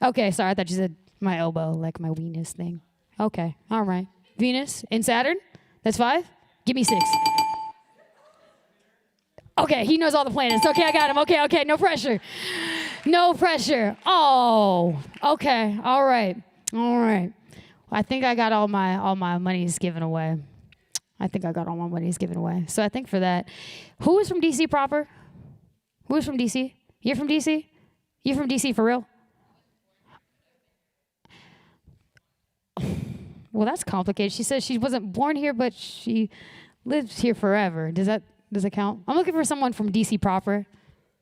Okay, sorry. I thought you said my elbow, like my weenus thing. Okay, all right. Venus and Saturn? That's 5? Give me 6. Okay, he knows all the planets. Okay, I got him. Okay, no pressure. No pressure. Oh, okay, all right. I think I got all my monies given away. So I think for that, who is from DC proper? Who is from DC? You're from DC? You're from DC for real? Well, that's complicated. She says she wasn't born here, but she lives here forever. Does it count? I'm looking for someone from DC proper.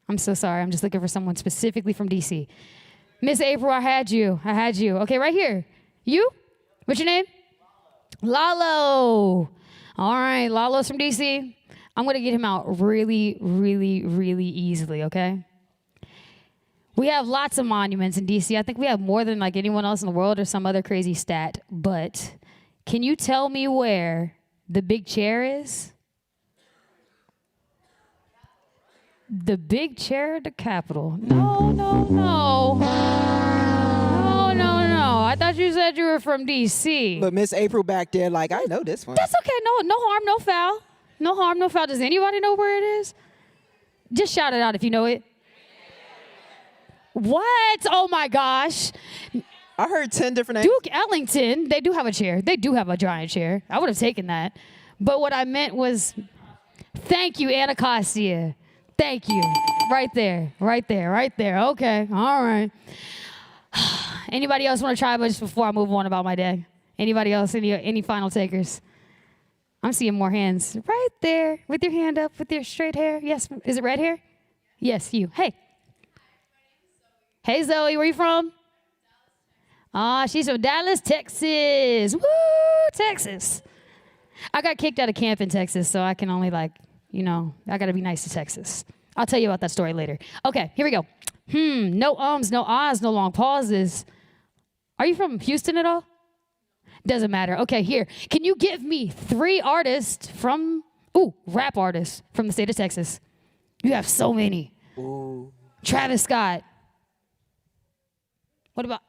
I'm so sorry. I'm just looking for someone specifically from DC. Miss April, I had you. Okay, right here. You? What's your name? Lalo. All right, Lalo's from DC. I'm going to get him out really, really, really easily, okay? We have lots of monuments in DC. I think we have more than like anyone else in the world or some other crazy stat. But can you tell me where the big chair is? The big chair at the Capitol. No. I thought you said you were from DC. But Miss April back there, like, I know this one. That's okay. No harm, no foul. No harm, no foul. Does anybody know where it is? Just shout it out if you know it. What? Oh my gosh. I heard 10 different names. Duke Ellington, they do have a chair. They do have a giant chair. I would have taken that. But what I meant was, thank you, Anacostia. Thank you. Right there. Okay. All right. Anybody else want to try just before I move on about my day? Anybody else? Any final takers? I'm seeing more hands. Right there. With your hand up, with your straight hair. Yes. Is it red hair? Yes, you. Hey. Hey, Zoe. Where you from? She's from Dallas, Texas. Woo, Texas. I got kicked out of camp in Texas, so I can only I got to be nice to Texas. I'll tell you about that story later. Okay, here we go. No ums, no ahs, no long pauses. Are you from Houston at all? Doesn't matter. Okay, here. Can you give me 3 artists rap artists from the state of Texas? You have so many. Ooh. Travis Scott. What about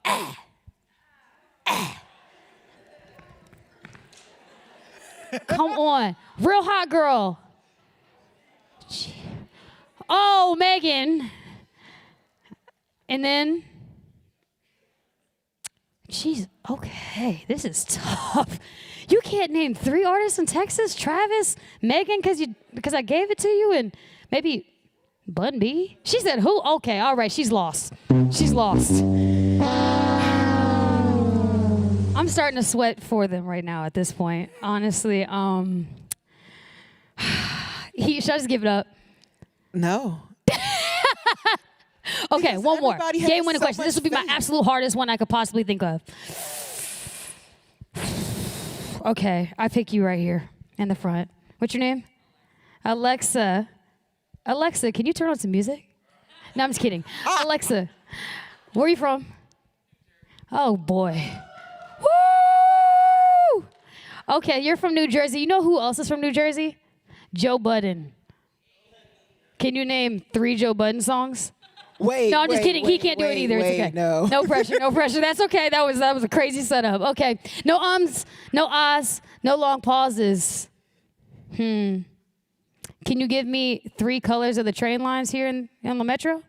Come on. Real hot girl. Oh, Megan. And then, jeez, okay, this is tough. You can't name 3 artists in Texas? Travis, Megan, because I gave it to you, and maybe Bun B? She said who? Okay, all right, she's lost. I'm starting to sweat for them right now at this point, honestly. Should I just give it up? No. Okay, Because one more. everybody has Game winning so question. This much will be my faith. absolute hardest one I could possibly think of. Okay, I pick you right here in the front. What's your name? Alexa. Alexa, can you turn on some music? No, I'm just kidding. Alexa, where are you from? Oh, boy. Woo! Okay, you're from New Jersey. You know who else is from New Jersey? Joe Budden. Can you name 3 Joe Budden songs? Wait. No, I'm just kidding. He can't do it either. It's okay. No. No pressure. That's okay. That was a crazy setup. Okay. No ums, no ahs, no long pauses. Can you give me 3 colors of the train lines here in the metro?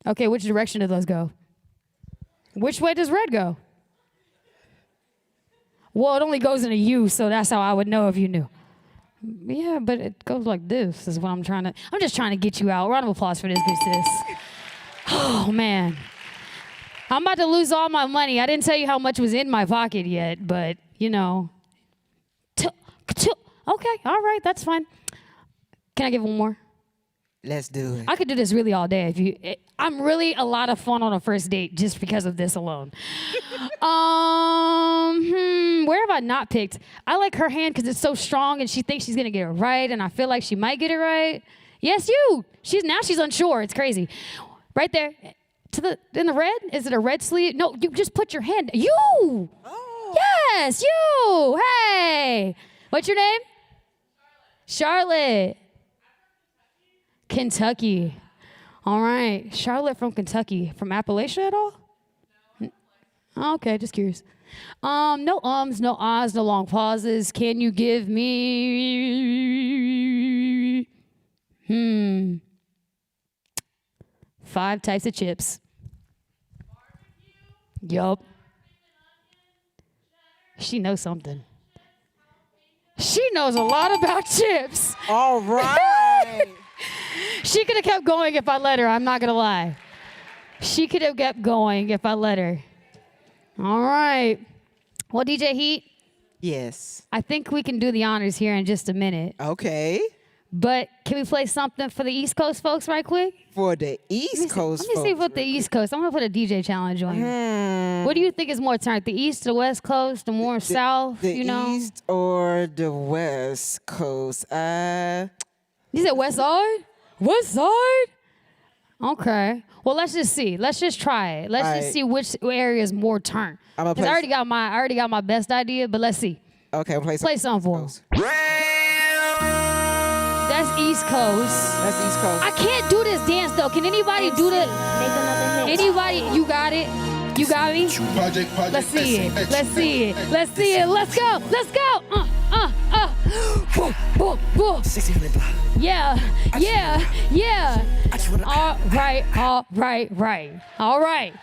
Okay, which direction do those go? Which way does red go? Well, it only goes in a U, so that's how I would know if you knew. Yeah, but it goes like this is what I'm just trying to get you out. Round of applause for this good sis. Oh, man. I'm about to lose all my money. I didn't tell you how much was in my pocket yet, but, Okay, all right, that's fine. Can I give one more? Let's do it. I could do this really all day. I'm really a lot of fun on a first date just because of this alone. Where have I not picked? I like her hand because it's so strong and she thinks she's gonna get it right, and I feel like she might get it right. Yes, you. She's unsure. It's crazy. Right there, in the red. Is it a red sleeve? No, you just put your hand. You. Oh. Yes, you. Hey, what's your name? Charlotte. Kentucky. All right. Charlotte from Kentucky. From Appalachia at all? No. Okay, just curious. No ums, no ahs, no long pauses. Can you give me 5 types of chips? Yup. She knows something. She knows a lot about chips. All right. She could have kept going if I let her. I'm not going to lie. She could have kept going if I let her. All right. Well, DJ Heat, Yes. I think we can do the honors here in just a minute. Okay. But can we play something for the East Coast folks right quick? For the East Coast Let me see folks, what the East Coast. I'm gonna put a DJ challenge on you. What do you think is more turned? The East, the West Coast, the more South? the you know. East or the West Coast? You said West Side? West Side? Okay. Well, let's just see. Let's just try it. Let's just Alright. see which area is more turned. I'ma Because play I already got my best idea, but let's see. Okay, I'll play Play something for 'em. Coast. That's East Coast. That's East Coast. I can't do this dance though. Can anybody do the? Anybody? You got it. You got me. Project, Let's see it. Let's see it. Let's see it. Let's go. Let's go. Boom, boom, boom. Yeah, yeah, yeah. All right, all right, right. All right.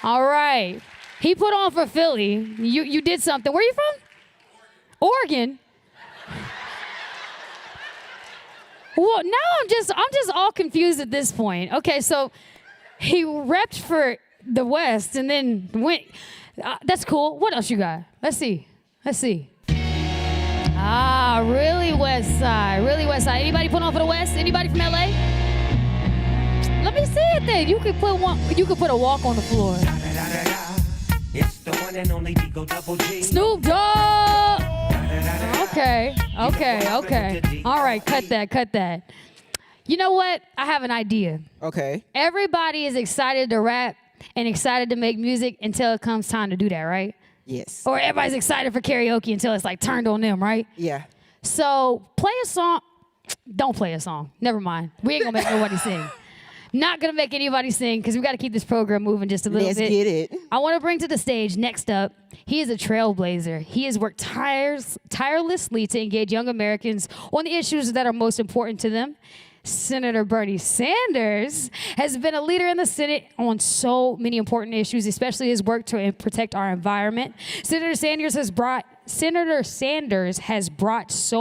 All right. He put on for Philly. You did something. Where you from? Oregon. Well, now I'm just all confused at this point. Okay, so he repped for the West and then went. That's cool. What else you got? Let's see. Let's see. Ah, really West Side. Really West Side. Anybody put on for the West? Anybody from LA? Let me see it then. You could put one. You could put a walk on the floor. Snoop Dogg. Okay. All right, cut that. You know what? I have an idea. Okay. Everybody is excited to rap and excited to make music until it comes time to do that, right? Yes. Or everybody's excited for karaoke until it's like turned on them, right? Yeah. So play a song. Don't play a song. Never mind. We ain't gonna make nobody sing. Not gonna make anybody sing because we got to keep this program moving just a little Let's bit. get it. I want to bring to the stage next up. He is a trailblazer. He has worked tirelessly to engage young Americans on the issues that are most important to them. Senator Bernie Sanders has been a leader in the Senate on so many important issues, especially his work to protect our environment. Senator Sanders has brought so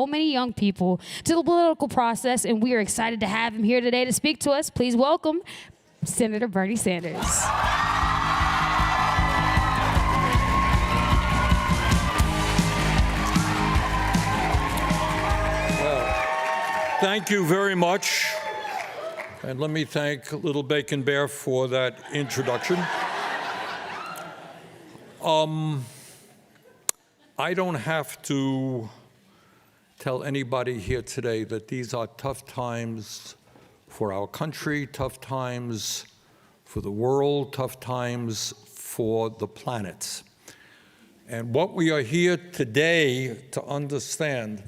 many young people to the political process, and we are excited to have him here today to speak to us. Please welcome Senator Bernie Sanders. Thank you very much. And let me thank Little Bacon Bear for that introduction. I don't have to tell anybody here today that these are tough times for our country, tough times for the world, tough times for the planet. And what we are here today to understand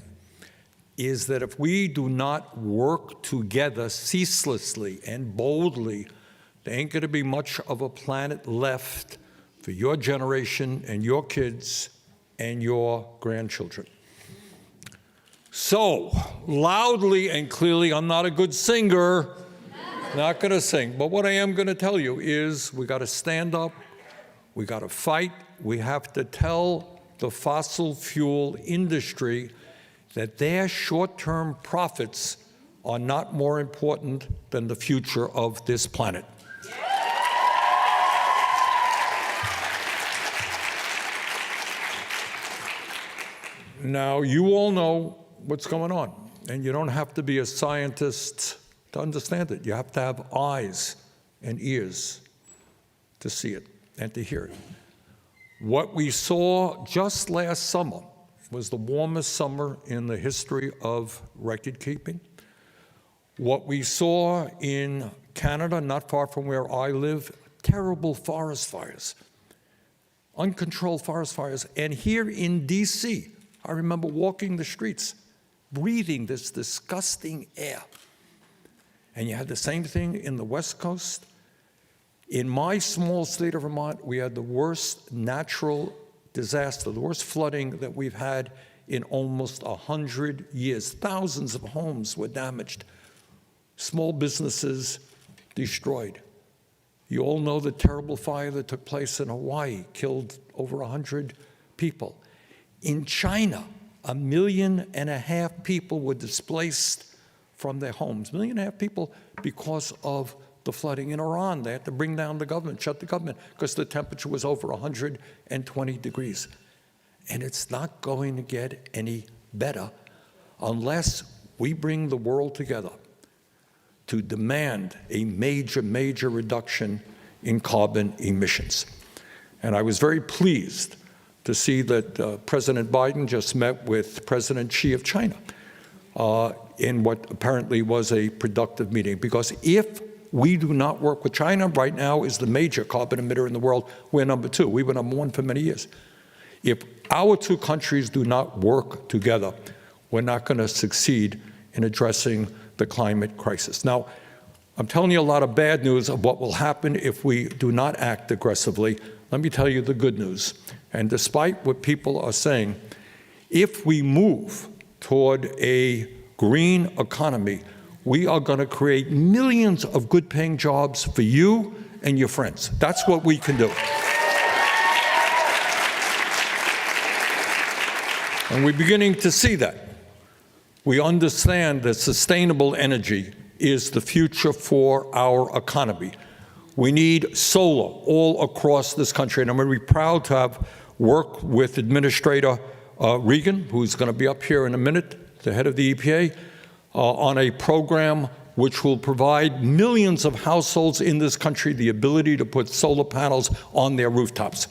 is that if we do not work together ceaselessly and boldly, there ain't gonna be much of a planet left for your generation and your kids and your grandchildren. So, loudly and clearly, I'm not a good singer, not gonna sing, but what I am gonna tell you is we gotta stand up, we gotta fight, we have to tell the fossil fuel industry that their short-term profits are not more important than the future of this planet. Now, you all know what's going on, and you don't have to be a scientist to understand it. You have to have eyes and ears to see it and to hear it. What we saw just last summer was the warmest summer in the history of record keeping. What we saw in Canada, not far from where I live, terrible forest fires, uncontrolled forest fires. And here in DC, I remember walking the streets, breathing this disgusting air. And you had the same thing in the West Coast. In my small state of Vermont, we had the worst natural disaster, the worst flooding that we've had in almost 100 years. Thousands of homes were damaged, small businesses destroyed. You all know the terrible fire that took place in Hawaii, killed over 100 people. In China, 1.5 million people were displaced from their homes. 1.5 million people because of the flooding in Iran. They had to bring down the government, shut the government, because the temperature was over 120 degrees. And it's not going to get any better unless we bring the world together to demand a major, major reduction in carbon emissions. And I was very pleased to see that President Biden just met with President Xi of China in what apparently was a productive meeting. Because if we do not work with China, right now is the major carbon emitter in the world. We're number 2. We were number 1 for many years. If our two countries do not work together, we're not going to succeed in addressing the climate crisis. Now, I'm telling you a lot of bad news of what will happen if we do not act aggressively. Let me tell you the good news. And despite what people are saying, if we move toward a green economy, we are going to create millions of good-paying jobs for you and your friends. That's what we can do. And we're beginning to see that. We understand that sustainable energy is the future for our economy. We need solar all across this country, and I'm very proud to have worked with Administrator Regan, who's going to be up here in a minute, the head of the EPA, on a program which will provide millions of households in this country the ability to put solar panels on their rooftops.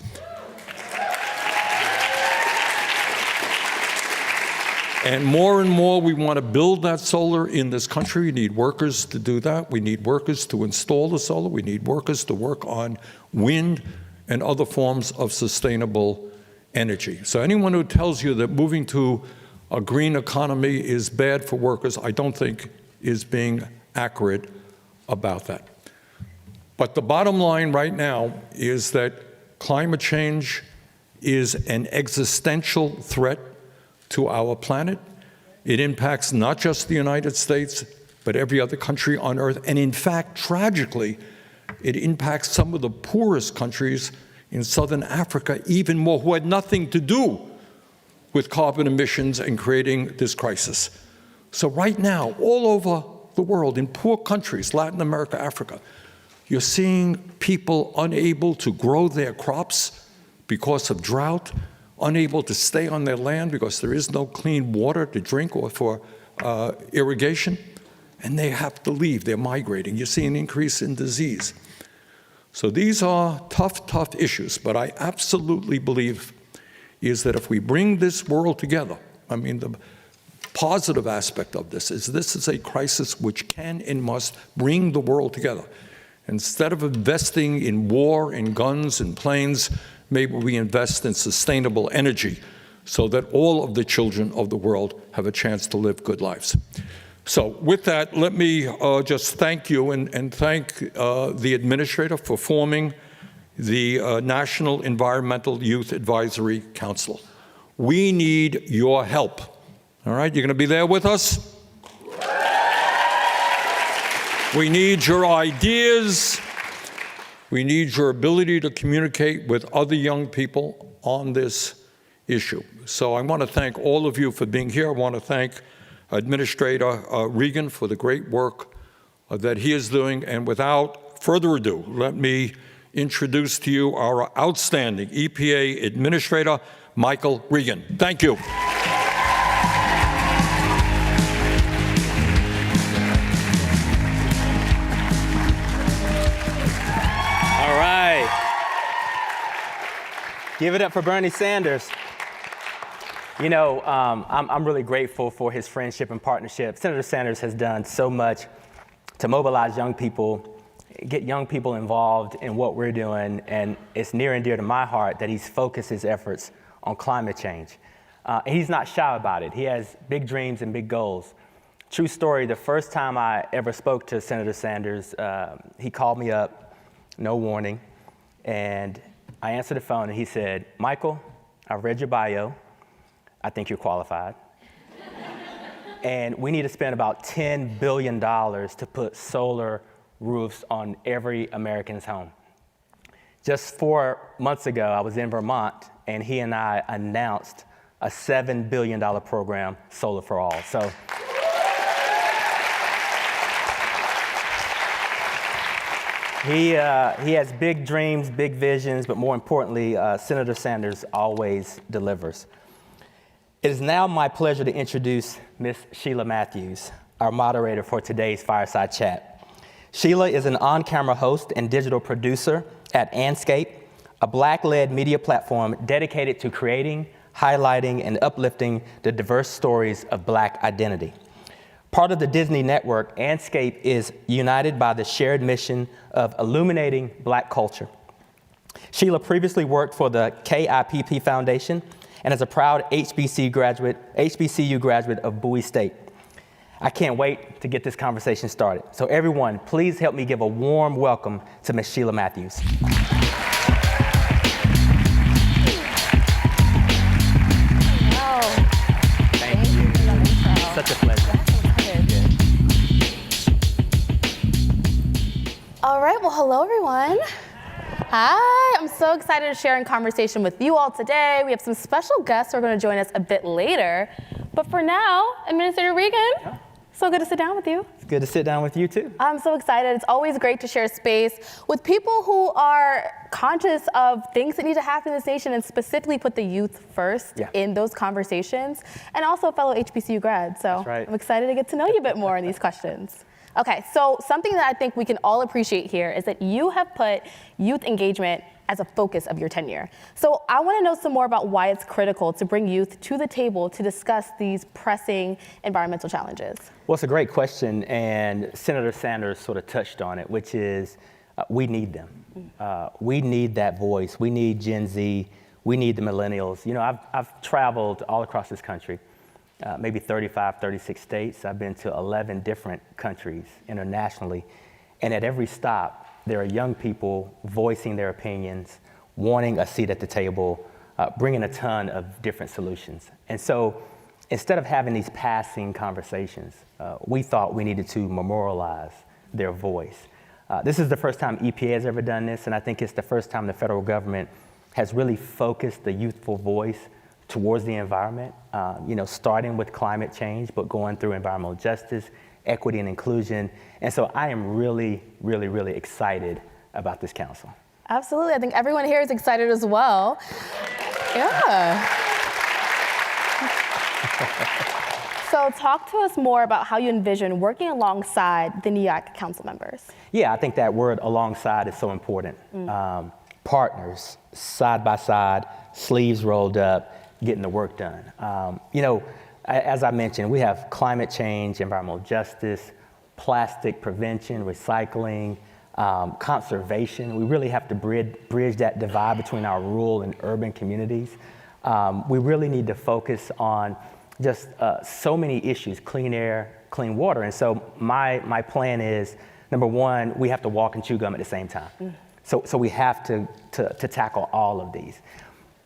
And more, we want to build that solar in this country. We need workers to do that. We need workers to install the solar. We need workers to work on wind and other forms of sustainable energy. So anyone who tells you that moving to a green economy is bad for workers, I don't think is being accurate about that. But the bottom line right now is that climate change is an existential threat to our planet. It impacts not just the United States, but every other country on Earth. And in fact, tragically, it impacts some of the poorest countries in Southern Africa even more, who had nothing to do with carbon emissions and creating this crisis. So right now, all over the world, in poor countries, Latin America, Africa, you're seeing people unable to grow their crops because of drought, unable to stay on their land because there is no clean water to drink or for irrigation, and they have to leave. They're migrating. You see an increase in disease. So these are tough, tough issues, but I absolutely believe is that if we bring this world together, I mean, the positive aspect of this is a crisis which can and must bring the world together. Instead of investing in war, in guns, in planes, maybe we invest in sustainable energy so that all of the children of the world have a chance to live good lives. So with that, let me just thank you and thank the administrator for forming the National Environmental Youth Advisory Council. We need your help. All right, you're going to be there with us? We need your ideas. We need your ability to communicate with other young people on this issue. So I want to thank all of you for being here. I want to thank Administrator Regan for the great work that he is doing. And without further ado, let me introduce to you our outstanding EPA Administrator, Michael Regan. Thank you. Give it up for Bernie Sanders. You know, I'm really grateful for his friendship and partnership. Senator Sanders has done so much to mobilize young people, get young people involved in what we're doing, and it's near and dear to my heart that he's focused his efforts on climate change. And he's not shy about it. He has big dreams and big goals. True story, the first time I ever spoke to Senator Sanders, he called me up, no warning, and I answered the phone and he said, "Michael, I've read your bio. I think you're qualified. And we need to spend about $10 billion to put solar roofs on every American's home." Just 4 months ago, I was in Vermont and he and I announced a $7 billion program, Solar for All. So He has big dreams, big visions, but more importantly, Senator Sanders always delivers. It is now my pleasure to introduce Ms. Sheila Matthews, our moderator for today's Fireside Chat. Sheila is an on-camera host and digital producer at Anscape, a Black-led media platform dedicated to creating, highlighting, and uplifting the diverse stories of Black identity. Part of the Disney network, Anscape is united by the shared mission of illuminating Black culture. Sheila previously worked for the KIPP Foundation and is a proud HBCU graduate of Bowie State. I can't wait to get this conversation started. So everyone, please help me give a warm welcome to Ms. Sheila Matthews. Thank you. Such a pleasure. All right, well, hello, everyone. Hi, I'm so excited to share in conversation with you all today. We have some special guests who are going to join us a bit later. But for now, Administrator Regan, so good to sit down with you. It's good to sit down with you, too. I'm so excited. It's always great to share space with people who are conscious of things that need to happen in this nation and specifically put the youth first in those conversations, and also fellow HBCU grads. So I'm excited to get to know you a bit more in these questions. Okay, so something that I think we can all appreciate here is that you have put youth engagement as a focus of your tenure. So I want to know some more about why it's critical to bring youth to the table to discuss these pressing environmental challenges. Well, it's a great question, and Senator Sanders sort of touched on it, which is we need them. We need that voice. We need Gen Z. We need the millennials. You know, I've traveled all across this country. Maybe 35, 36 states. I've been to 11 different countries internationally. And at every stop, there are young people voicing their opinions, wanting a seat at the table, bringing a ton of different solutions. And so instead of having these passing conversations, we thought we needed to memorialize their voice. This is the first time EPA has ever done this, and I think it's the first time the federal government has really focused the youthful voice towards the environment, starting with climate change, but going through environmental justice, equity and inclusion. And so I am really, really, really excited about this council. Absolutely, I think everyone here is excited as well. Yeah. So talk to us more about how you envision working alongside the NEOC council members. Yeah, I think that word alongside is so important. Partners, side by side, sleeves rolled up, getting the work done. As I mentioned, we have climate change, environmental justice, plastic prevention, recycling, conservation. We really have to bridge that divide between our rural and urban communities. We really need to focus on just so many issues, clean air, clean water. And so my plan is, number one, we have to walk and chew gum at the same time. So we have to tackle all of these.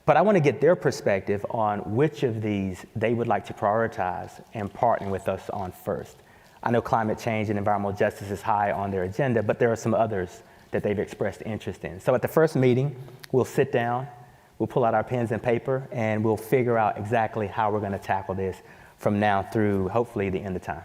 But I want to get their perspective on which of these they would like to prioritize and partner with us on first. I know climate change and environmental justice is high on their agenda, but there are some others that they've expressed interest in. So at the first meeting, we'll sit down, we'll pull out our pens and paper, and we'll figure out exactly how we're going to tackle this from now through hopefully the end of time.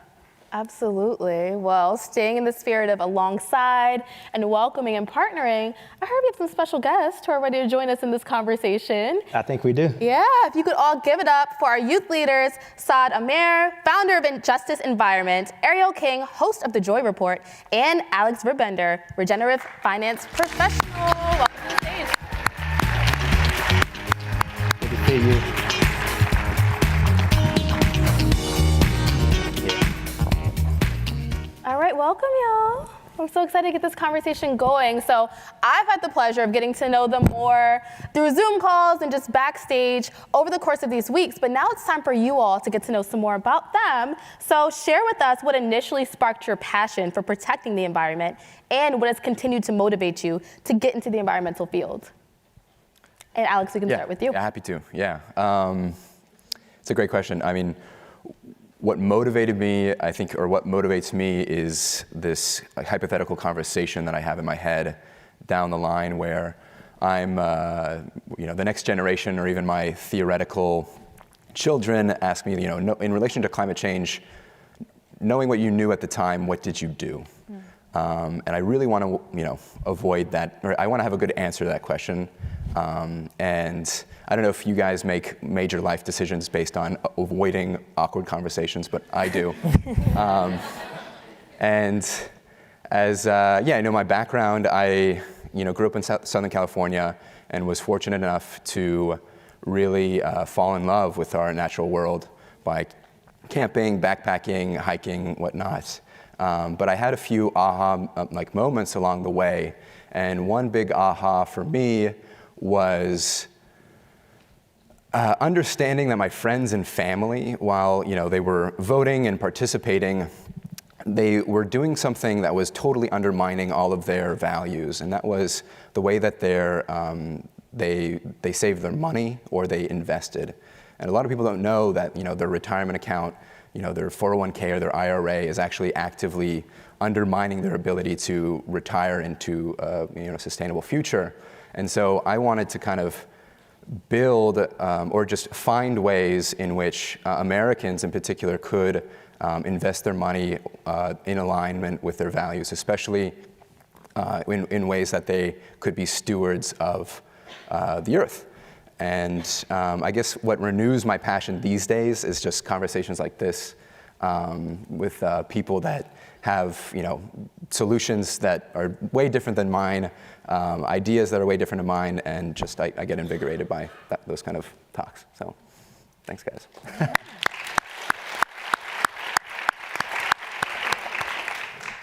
Absolutely. Well, staying in the spirit of alongside and welcoming and partnering, I heard we have some special guests who are ready to join us in this conversation. I think we do. Yeah, if you could all give it up for our youth leaders, Saad Amer, founder of Injustice Environment, Ariel King, host of The Joy Report, and Alex Verbender, regenerative finance professional. Welcome to the stage. Good to see you. All right, welcome, y'all. I'm so excited to get this conversation going. So I've had the pleasure of getting to know them more through Zoom calls and just backstage over the course of these weeks. But now it's time for you all to get to know some more about them. So share with us what initially sparked your passion for protecting the environment and what has continued to motivate you to get into the environmental field. And Alex, we can start with you. Yeah, happy to. Yeah. It's a great question. I mean, what motivated me, I think, or what motivates me is this hypothetical conversation that I have in my head down the line where I'm, the next generation or even my theoretical children ask me, in relation to climate change, knowing what you knew at the time, what did you do? And I really want to, avoid that, or I want to have a good answer to that question. And I don't know if you guys make major life decisions based on avoiding awkward conversations, but I do. And as, my background, I, grew up in Southern California and was fortunate enough to really fall in love with our natural world by camping, backpacking, hiking, whatnot. But I had a few aha moments along the way. And one big aha for me was understanding that my friends and family, while they were voting and participating, they were doing something that was totally undermining all of their values, and that was the way that they saved their money or they invested. And a lot of people don't know that their retirement account, their 401k or their IRA is actually actively undermining their ability to retire into a sustainable future. And so I wanted to kind of build or just find ways in which Americans in particular could invest their money in alignment with their values, especially in ways that they could be stewards of the earth. And I guess what renews my passion these days is just conversations like this with people that have solutions that are way different than mine, ideas that are way different than mine, and just I get invigorated by those kind of talks. So thanks, guys.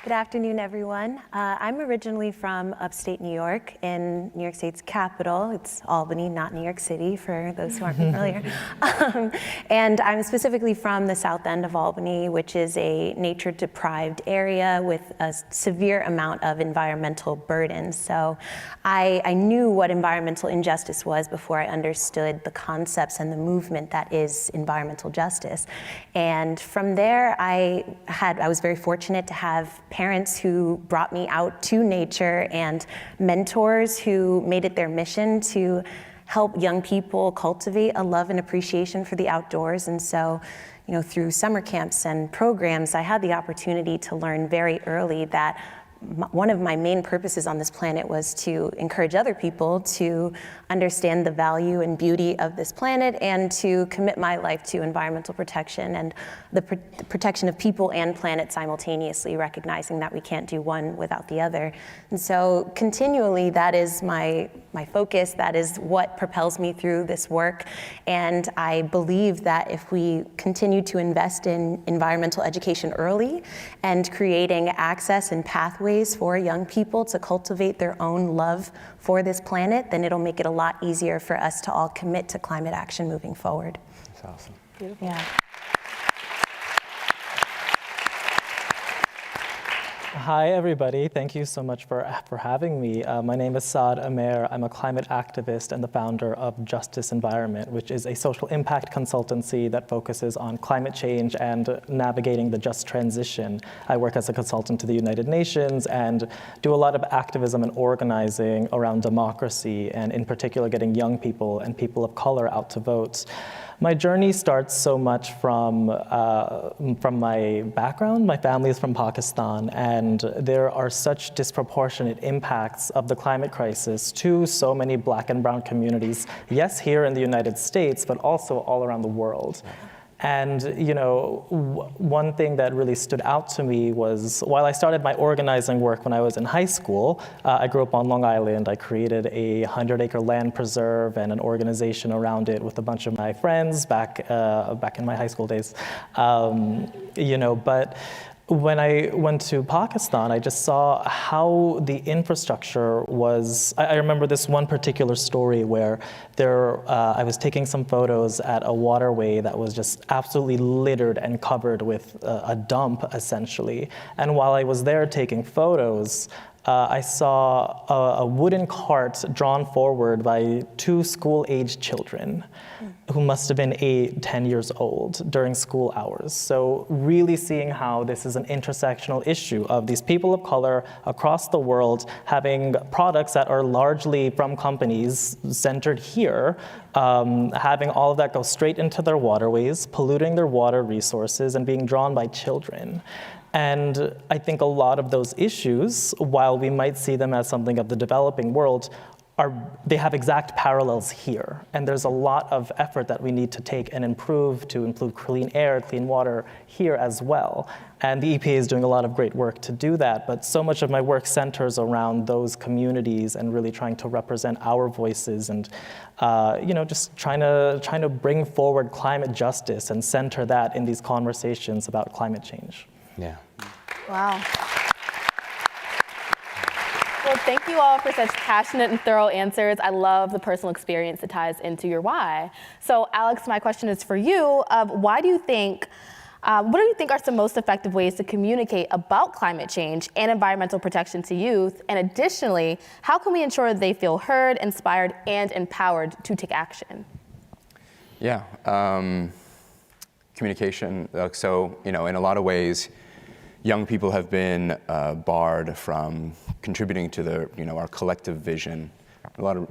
Good afternoon, everyone. I'm originally from upstate New York, in New York State's capital. It's Albany, not New York City, for those who aren't familiar. And I'm specifically from the south end of Albany, which is a nature-deprived area with a severe amount of environmental burdens. So I knew what environmental injustice was before I understood the concepts and the movement that is environmental justice. And from there, I was very fortunate to have parents who brought me out to nature and mentors who made it their mission to help young people cultivate a love and appreciation for the outdoors. And so, through summer camps and programs, I had the opportunity to learn very early that one of my main purposes on this planet was to encourage other people to understand the value and beauty of this planet and to commit my life to environmental protection and the protection of people and planet simultaneously, recognizing that we can't do one without the other. And so continually, that is my focus. That is what propels me through this work. And I believe that if we continue to invest in environmental education early and creating access and pathways for young people to cultivate their own love for this planet, then it'll make it a lot easier for us to all commit to climate action moving forward. That's awesome. Beautiful. Yeah. Hi, everybody. Thank you so much for having me. My name is Saad Amer. I'm a climate activist and the founder of Justice Environment, which is a social impact consultancy that focuses on climate change and navigating the just transition. I work as a consultant to the United Nations and do a lot of activism and organizing around democracy, and in particular getting young people and people of color out to vote. My journey starts so much from my background. My family is from Pakistan, and there are such disproportionate impacts of the climate crisis to so many Black and brown communities, yes, here in the United States, but also all around the world. And one thing that really stood out to me was, while I started my organizing work when I was in high school, I grew up on Long Island. I created a 100-acre land preserve and an organization around it with a bunch of my friends back in my high school days. But when I went to Pakistan, I just saw how the infrastructure was. I remember this one particular story where I was taking some photos at a waterway that was just absolutely littered and covered with a dump, essentially. And while I was there taking photos, I saw a wooden cart drawn forward by 2 school-aged children who must have been 8, 10 years old during school hours. So really seeing how this is an intersectional issue of these people of color across the world having products that are largely from companies centered here, having all of that go straight into their waterways, polluting their water resources, and being drawn by children. And I think a lot of those issues, while we might see them as something of the developing world, they have exact parallels here. And there's a lot of effort that we need to take and improve to include clean air, clean water here as well. And the EPA is doing a lot of great work to do that, but so much of my work centers around those communities and really trying to represent our voices and just trying to bring forward climate justice and center that in these conversations about climate change. Yeah. Wow. Well, thank you all for such passionate and thorough answers. I love the personal experience that ties into your why. So, Alex, my question is for you. What do you think are some most effective ways to communicate about climate change and environmental protection to youth? And additionally, how can we ensure that they feel heard, inspired, and empowered to take action? Yeah, communication. So, in a lot of ways, young people have been barred from contributing to our collective vision. A lot of,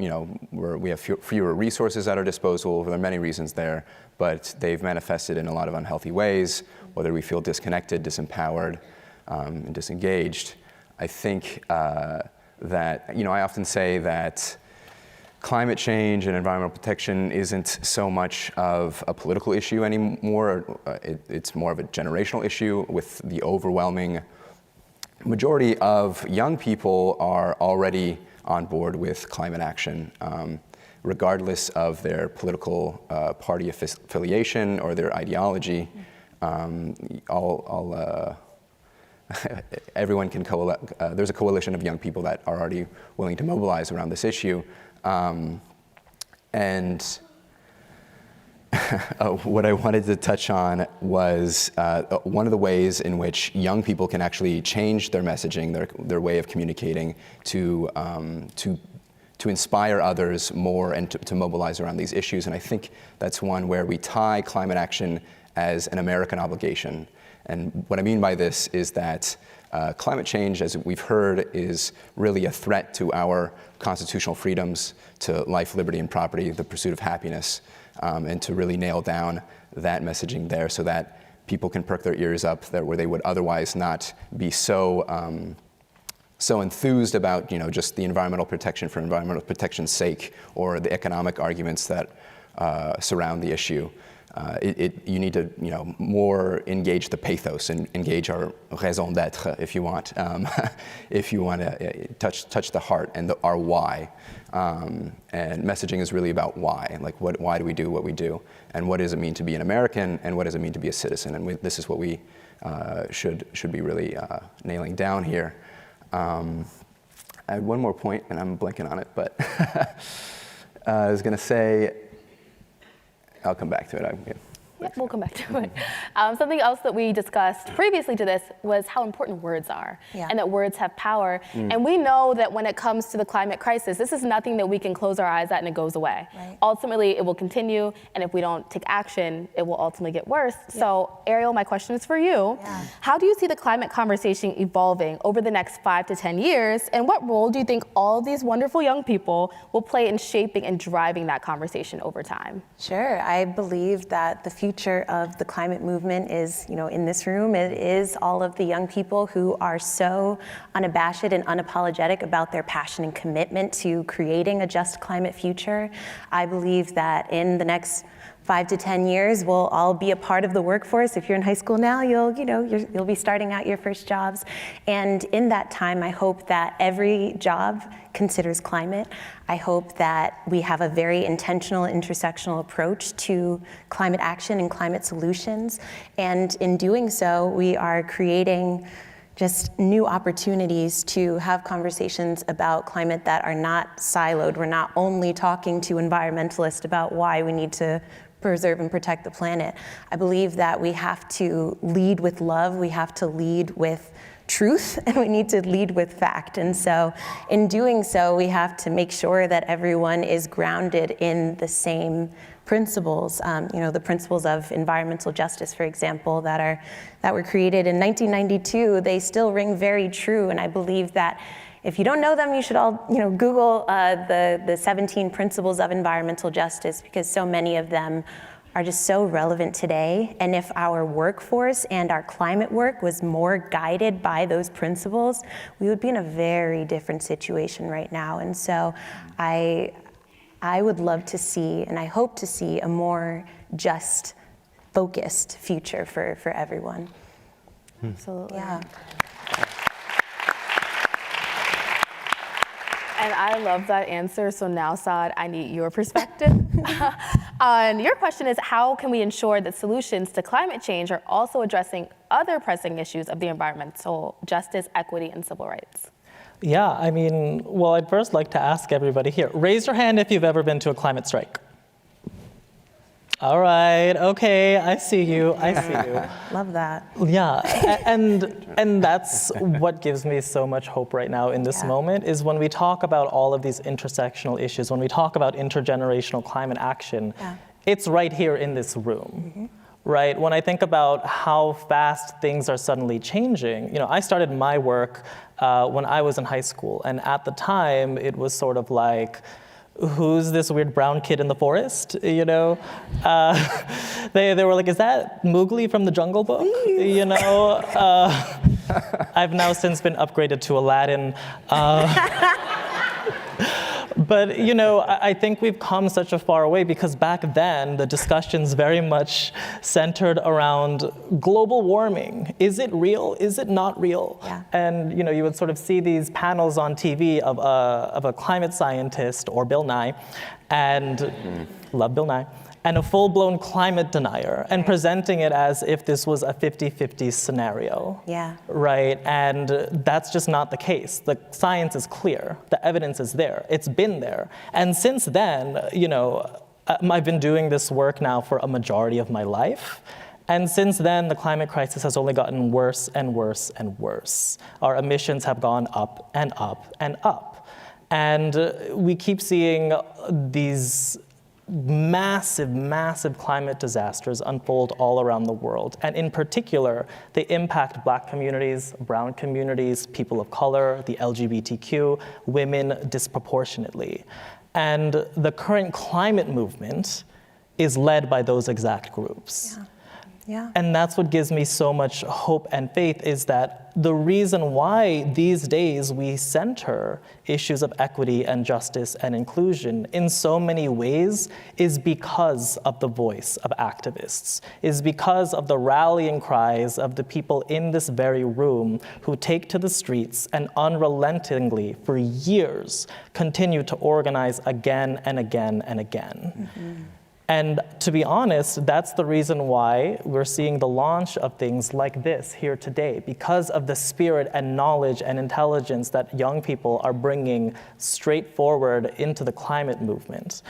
we have fewer resources at our disposal. There are many reasons there, but they've manifested in a lot of unhealthy ways, whether we feel disconnected, disempowered, and disengaged. I think that, I often say that climate change and environmental protection isn't so much of a political issue anymore. It's more of a generational issue, with the overwhelming majority of young people are already on board with climate action, regardless of their political party affiliation or their ideology. Everyone can there's a coalition of young people that are already willing to mobilize around this issue. And what I wanted to touch on was one of the ways in which young people can actually change their messaging, their way of communicating to inspire others more and to mobilize around these issues. And I think that's one where we tie climate action as an American obligation. And what I mean by this is that climate change, as we've heard, is really a threat to our constitutional freedoms, to life, liberty, and property, the pursuit of happiness, and to really nail down that messaging there so that people can perk their ears up there where they would otherwise not be so enthused about just the environmental protection for environmental protection's sake, or the economic arguments that surround the issue. You need to more engage the pathos and engage our raison d'être, if you want, if you want to touch the heart and our why. And messaging is really about why, like why do we do what we do, and what does it mean to be an American, and what does it mean to be a citizen, and this is what we should be really nailing down here. I had one more point, and I'm blanking on it, but I was going to say, I'll come back to it. Yeah, we'll come back to it. Something else that we discussed previously to this was how important words are, and that words have power. And we know that when it comes to the climate crisis, this is nothing that we can close our eyes at and it goes away. Right. Ultimately, it will continue, and if we don't take action, it will ultimately get worse. So, Ariel, my question is for you. How do you see the climate conversation evolving over the next 5 to 10 years, and what role do you think all of these wonderful young people will play in shaping and driving that conversation over time? Sure, I believe that the future of the climate movement is, in this room, it is all of the young people who are so unabashed and unapologetic about their passion and commitment to creating a just climate future. I believe that in the next 5 to 10 years, we'll all be a part of the workforce. If you're in high school now, you'll be starting out your first jobs. And in that time, I hope that every job considers climate. I hope that we have a very intentional, intersectional approach to climate action and climate solutions. And in doing so, we are creating just new opportunities to have conversations about climate that are not siloed. We're not only talking to environmentalists about why we need to preserve and protect the planet. I believe that we have to lead with love, we have to lead with truth, and we need to lead with fact. And so in doing so, we have to make sure that everyone is grounded in the same principles, the principles of environmental justice, for example, that were created in 1992, they still ring very true. And I believe that if you don't know them, you should all Google the 17 principles of environmental justice, because so many of them are just so relevant today. And if our workforce and our climate work was more guided by those principles, we would be in a very different situation right now. And so I would love to see, and I hope to see, a more just, focused future for everyone. Absolutely. Yeah. And I love that answer. So now, Saad, I need your perspective. And your question is, how can we ensure that solutions to climate change are also addressing other pressing issues of the environmental justice, equity, and civil rights? Yeah, I mean, well, I'd first like to ask everybody here, raise your hand if you've ever been to a climate strike. All right, okay, I see you, I see you. Love that. Yeah, and that's what gives me so much hope right now in this moment, is when we talk about all of these intersectional issues, when we talk about intergenerational climate action, it's right here in this room. Right, when I think about how fast things are suddenly changing, you know, I started my work when I was in high school, and at the time it was sort of like, who's this weird brown kid in the forest, you know? They were like, is that Mowgli from the Jungle Book? You know, I've now since been upgraded to Aladdin. But, you know, I think we've come such a far way, because back then the discussions very much centered around global warming. Is it real? Is it not real? Yeah. And, you know, you would sort of see these panels on TV of a climate scientist, or Bill Nye, and love Bill Nye, and a full-blown climate denier, and presenting it as if this was a 50-50 scenario. Yeah. Right, and that's just not the case. The science is clear, the evidence is there, it's been there. And since then, you know, I've been doing this work now for a majority of my life. And since then, the climate crisis has only gotten worse and worse and worse. Our emissions have gone up and up and up. And we keep seeing these massive, massive climate disasters unfold all around the world. And in particular, they impact Black communities, brown communities, people of color, the LGBTQ, women disproportionately. And the current climate movement is led by those exact groups. Yeah. And that's what gives me so much hope and faith, is that the reason why these days we center issues of equity and justice and inclusion in so many ways is because of the voice of activists, is because of the rallying cries of the people in this very room who take to the streets and unrelentingly, for years, continue to organize again and again and again. And to be honest, that's the reason why we're seeing the launch of things like this here today, because of the spirit and knowledge and intelligence that young people are bringing straight forward into the climate movement.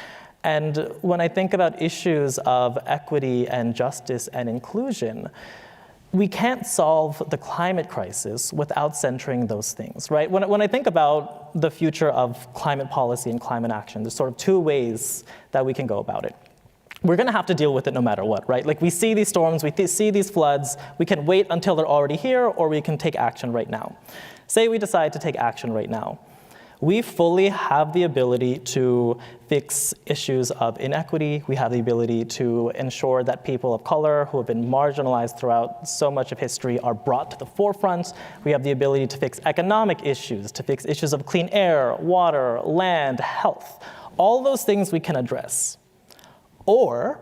And when I think about issues of equity and justice and inclusion, we can't solve the climate crisis without centering those things, right? When I think about the future of climate policy and climate action, there's sort of two ways that we can go about it. We're gonna have to deal with it no matter what, right? Like, we see these storms, we see these floods, we can wait until they're already here, or we can take action right now. Say we decide to take action right now. We fully have the ability to fix issues of inequity. We have the ability to ensure that people of color who have been marginalized throughout so much of history are brought to the forefront. We have the ability to fix economic issues, to fix issues of clean air, water, land, health. All those things we can address. Or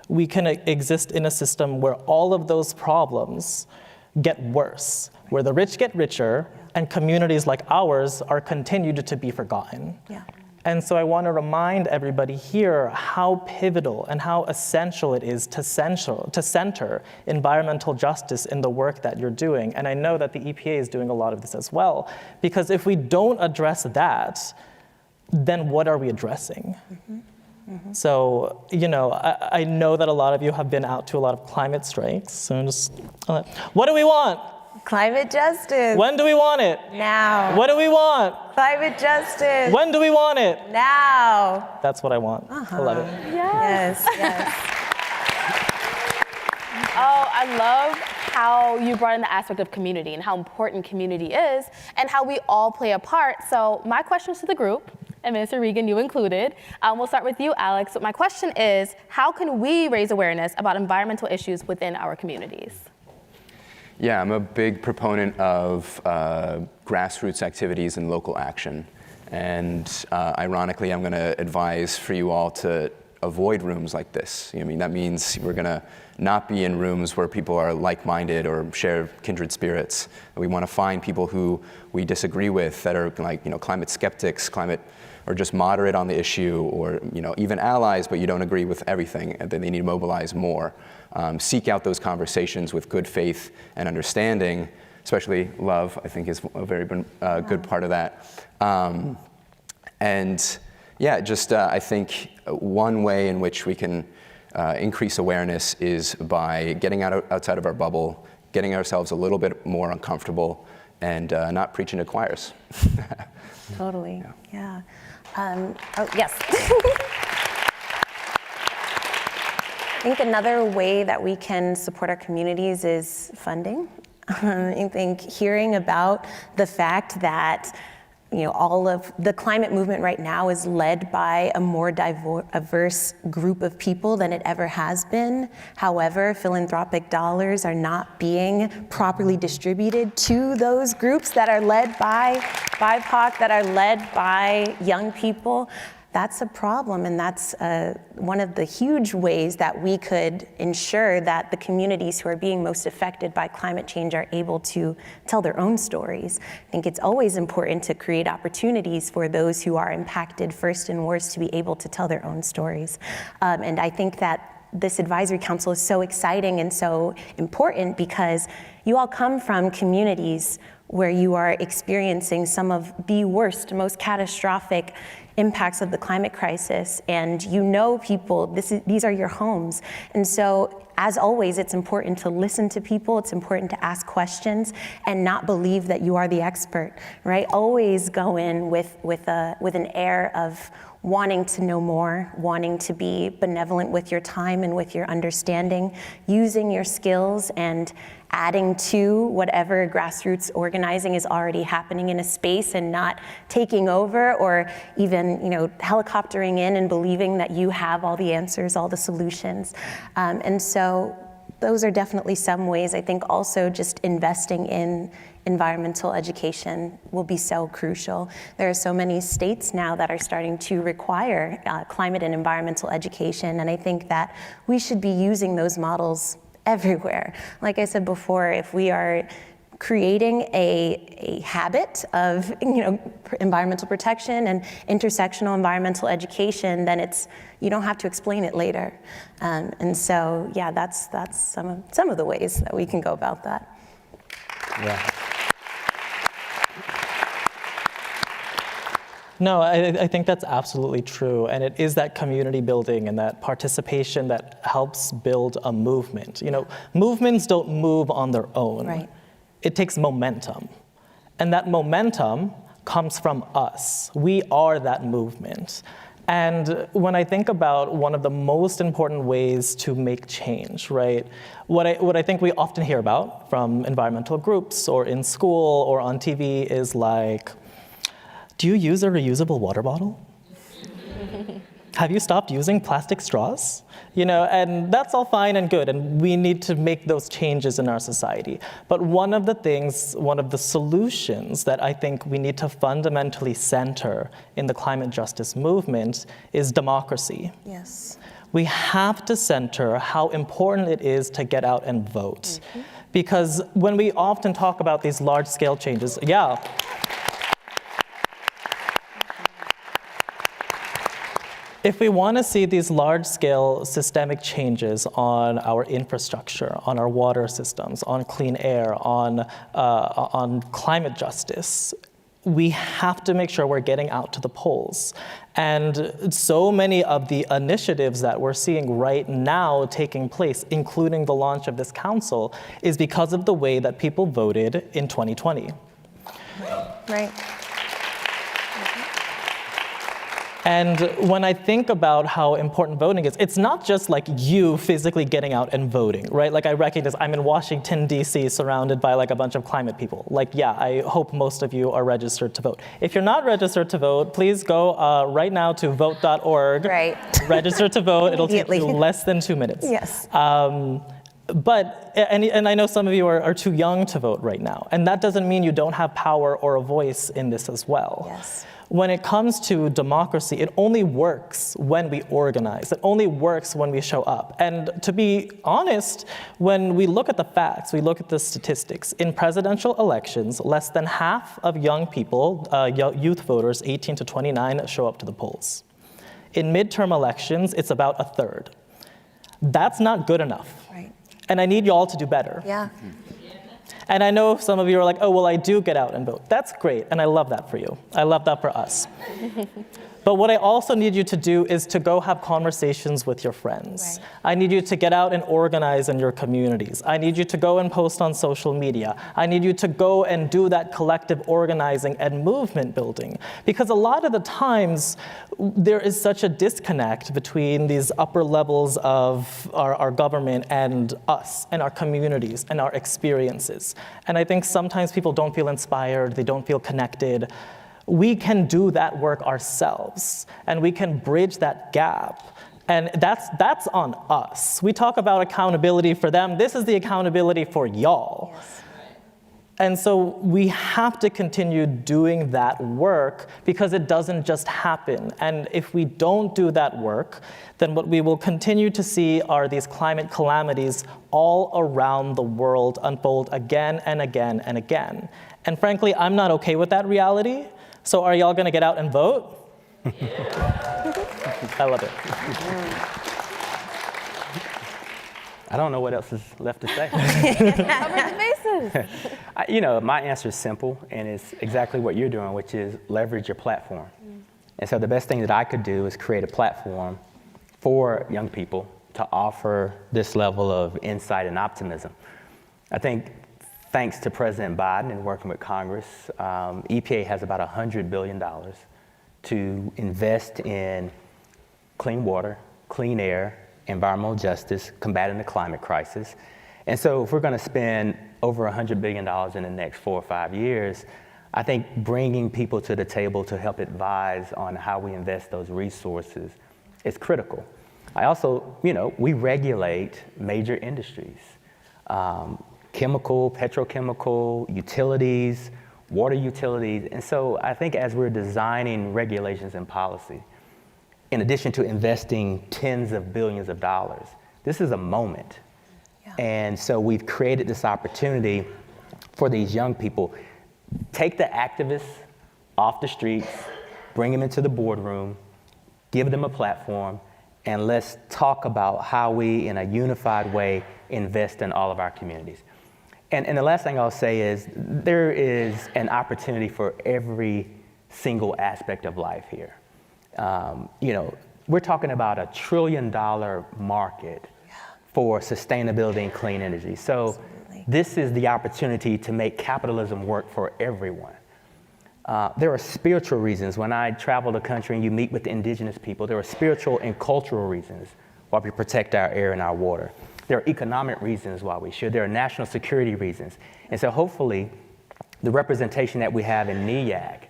we can exist in a system where all of those problems get worse, where the rich get richer and communities like ours are continued to be forgotten. Yeah. And so I want to remind everybody here how pivotal and how essential it is to center environmental justice in the work that you're doing. And I know that the EPA is doing a lot of this as well, because if we don't address that, then what are we addressing? So, you know, I know that a lot of you have been out to a lot of climate strikes. So what do we want? Climate justice. When do we want it? Now. What do we want? Climate justice. When do we want it? Now. That's what I want. I love it. Yes, yes. Oh, I love how you brought in the aspect of community and how important community is and how we all play a part. So my question to the group And Minister Regan, you included. We'll start with you, Alex. So my question is, how can we raise awareness about environmental issues within our communities? Yeah, I'm a big proponent of grassroots activities and local action. And ironically, I'm going to advise for you all to avoid rooms like this. I mean, that means we're going to not be in rooms where people are like-minded or share kindred spirits. We want to find people who we disagree with that are like, climate skeptics, or just moderate on the issue, or even allies, but you don't agree with everything, and then they need to mobilize more. Seek out those conversations with good faith and understanding, especially love, I think is a very good part of that. And yeah, just I think one way in which we can increase awareness is by getting outside of our bubble, getting ourselves a little bit more uncomfortable, and not preaching to choirs. Totally, yeah. Oh, yes. I think another way that we can support our communities is funding. I think hearing about the fact that all of the climate movement right now is led by a more diverse group of people than it ever has been. However, philanthropic dollars are not being properly distributed to those groups that are led by BIPOC, that are led by young people. That's a problem, and that's one of the huge ways that we could ensure that the communities who are being most affected by climate change are able to tell their own stories. I think it's always important to create opportunities for those who are impacted first and worst to be able to tell their own stories. And I think that this advisory council is so exciting and so important because you all come from communities where you are experiencing some of the worst, most catastrophic impacts of the climate crisis, and people, these are your homes. And so, as always, it's important to listen to people, it's important to ask questions, and not believe that you are the expert, right? Always go in with an air of wanting to know more, wanting to be benevolent with your time and with your understanding, using your skills and adding to whatever grassroots organizing is already happening in a space, and not taking over or even helicoptering in and believing that you have all the answers, all the solutions. And so those are definitely some ways. I think also just investing in environmental education will be so crucial. There are so many states now that are starting to require climate and environmental education, and I think that we should be using those models everywhere. Like I said before, if we are creating a habit of environmental protection and intersectional environmental education, then you don't have to explain it later. And so yeah, that's some of the ways that we can go about that. Yeah. No, I think that's absolutely true. And it is that community building and that participation that helps build a movement. Movements don't move on their own. Right. It takes momentum. And that momentum comes from us. We are that movement. And when I think about one of the most important ways to make change, right? What I think we often hear about from environmental groups or in school or on TV is like, do you use a reusable water bottle? Have you stopped using plastic straws? And that's all fine and good, and we need to make those changes in our society. But one of the solutions that I think we need to fundamentally center in the climate justice movement is democracy. Yes. We have to center how important it is to get out and vote. Mm-hmm. Because when we often talk about these large-scale changes, if we want to see these large-scale systemic changes on our infrastructure, on our water systems, on clean air, on climate justice, we have to make sure we're getting out to the polls. And so many of the initiatives that we're seeing right now taking place, including the launch of this council, is because of the way that people voted in 2020. Right. And when I think about how important voting is, it's not just like you physically getting out and voting, right? Like I recognize I'm in Washington, D.C., surrounded by like a bunch of climate people. Like, yeah, I hope most of you are registered to vote. If you're not registered to vote, please go right now to vote.org. Right. Register to vote. It'll take you Immediately. less than 2 minutes. Yes. And I know some of you are too young to vote right now, and that doesn't mean you don't have power or a voice in this as well. Yes. When it comes to democracy, it only works when we organize. It only works when we show up. And to be honest, when we look at the facts, we look at the statistics, in presidential elections, less than half of young people, youth voters 18 to 29, show up to the polls. In midterm elections, it's about a third. That's not good enough. Right. And I need you all to do better. Yeah. And I know some of you are like, oh, well, I do get out and vote. That's great, and I love that for you. I love that for us. But what I also need you to do is to go have conversations with your friends. Right. I need you to get out and organize in your communities. I need you to go and post on social media. I need you to go and do that collective organizing and movement building. Because a lot of the times, there is such a disconnect between these upper levels of our government and us and our communities and our experiences. And I think sometimes people don't feel inspired, they don't feel connected. We can do that work ourselves, and we can bridge that gap. And that's on us. We talk about accountability for them. This is the accountability for y'all. Yes. And so we have to continue doing that work because it doesn't just happen. And if we don't do that work, then what we will continue to see are these climate calamities all around the world unfold again and again and again. And frankly, I'm not okay with that reality. So are y'all gonna get out and vote? I love it. I don't know what else is left to say. Cover the bases. My answer is simple, and it's exactly what you're doing, which is leverage your platform. And so the best thing that I could do is create a platform for young people to offer this level of insight and optimism. I think thanks to President Biden and working with Congress, EPA has about $100 billion to invest in clean water, clean air, environmental justice, combating the climate crisis. And so if we're going to spend over $100 billion in the next 4 or 5 years, I think bringing people to the table to help advise on how we invest those resources is critical. I also, we regulate major industries. Chemical, petrochemical, utilities, water utilities. And so I think as we're designing regulations and policy, in addition to investing tens of billions of dollars, this is a moment. Yeah. And so we've created this opportunity for these young people. Take the activists off the streets, bring them into the boardroom, give them a platform, and let's talk about how we, in a unified way, invest in all of our communities. And the last thing I'll say is there is an opportunity for every single aspect of life here. We're talking about $1 trillion market for sustainability and clean energy. So absolutely. This is the opportunity to make capitalism work for everyone. There are spiritual reasons. When I travel the country and you meet with the indigenous people, there are spiritual and cultural reasons why we protect our air and our water. There are economic reasons why we should. There are national security reasons. And so hopefully the representation that we have in NEAC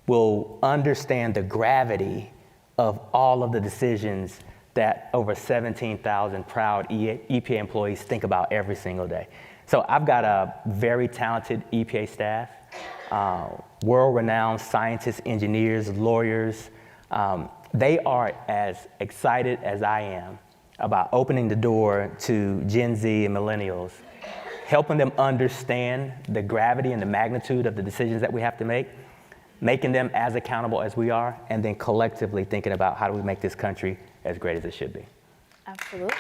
will understand the gravity of all of the decisions that over 17,000 proud EPA employees think about every single day. So I've got a very talented EPA staff, world-renowned scientists, engineers, lawyers. They are as excited as I am about opening the door to Gen Z and millennials, helping them understand the gravity and the magnitude of the decisions that we have to make, making them as accountable as we are, and then collectively thinking about how do we make this country as great as it should be. Absolutely.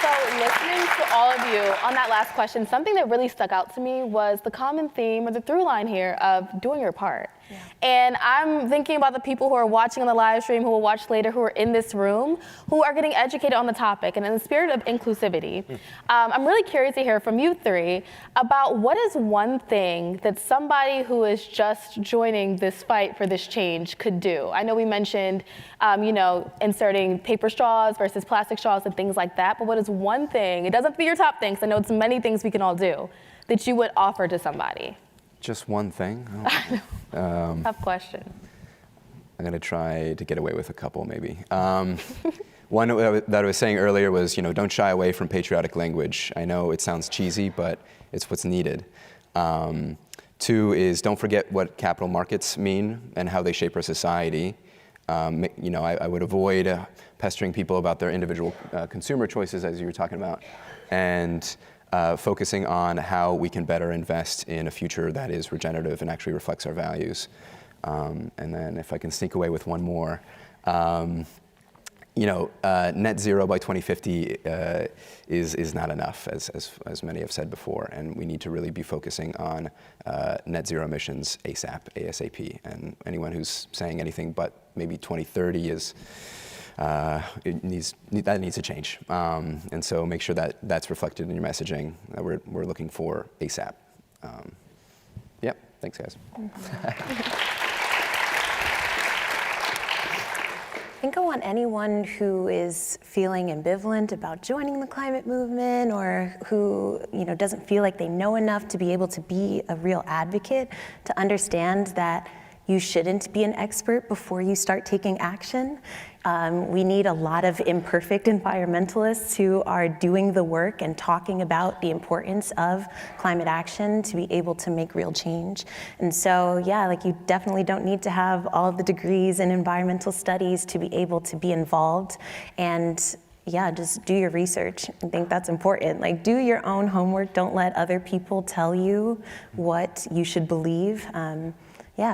So listening to all of you on that last question, something that really stuck out to me was the common theme or the through line here of doing your part. Yeah. And I'm thinking about the people who are watching on the live stream, who will watch later, who are in this room, who are getting educated on the topic. And in the spirit of inclusivity, I'm really curious to hear from you three about what is one thing that somebody who is just joining this fight for this change could do. I know we mentioned, inserting paper straws versus plastic straws and things like that, but what is one thing, it doesn't have to be your top thing, 'cause I know it's many things we can all do, that you would offer to somebody? Just one thing? Tough question. I'm going to try to get away with a couple, maybe. One that I was saying earlier was, don't shy away from patriotic language. I know it sounds cheesy, but it's what's needed. Two is don't forget what capital markets mean and how they shape our society. I would avoid pestering people about their individual consumer choices, as you were talking about, and focusing on how we can better invest in a future that is regenerative and actually reflects our values. And then if I can sneak away with one more, net zero by 2050 is not enough, as many have said before, and we need to really be focusing on net zero emissions ASAP. And anyone who's saying anything but maybe 2030 is that needs to change. And so make sure that that's reflected in your messaging. That we're looking for ASAP. Yep. Thanks, guys. I think I want anyone who is feeling ambivalent about joining the climate movement or who doesn't feel like they know enough to be able to be a real advocate to understand that you shouldn't be an expert before you start taking action. We need a lot of imperfect environmentalists who are doing the work and talking about the importance of climate action to be able to make real change. And so, you definitely don't need to have all of the degrees in environmental studies to be able to be involved. And just do your research. I think that's important. Do your own homework. Don't let other people tell you what you should believe.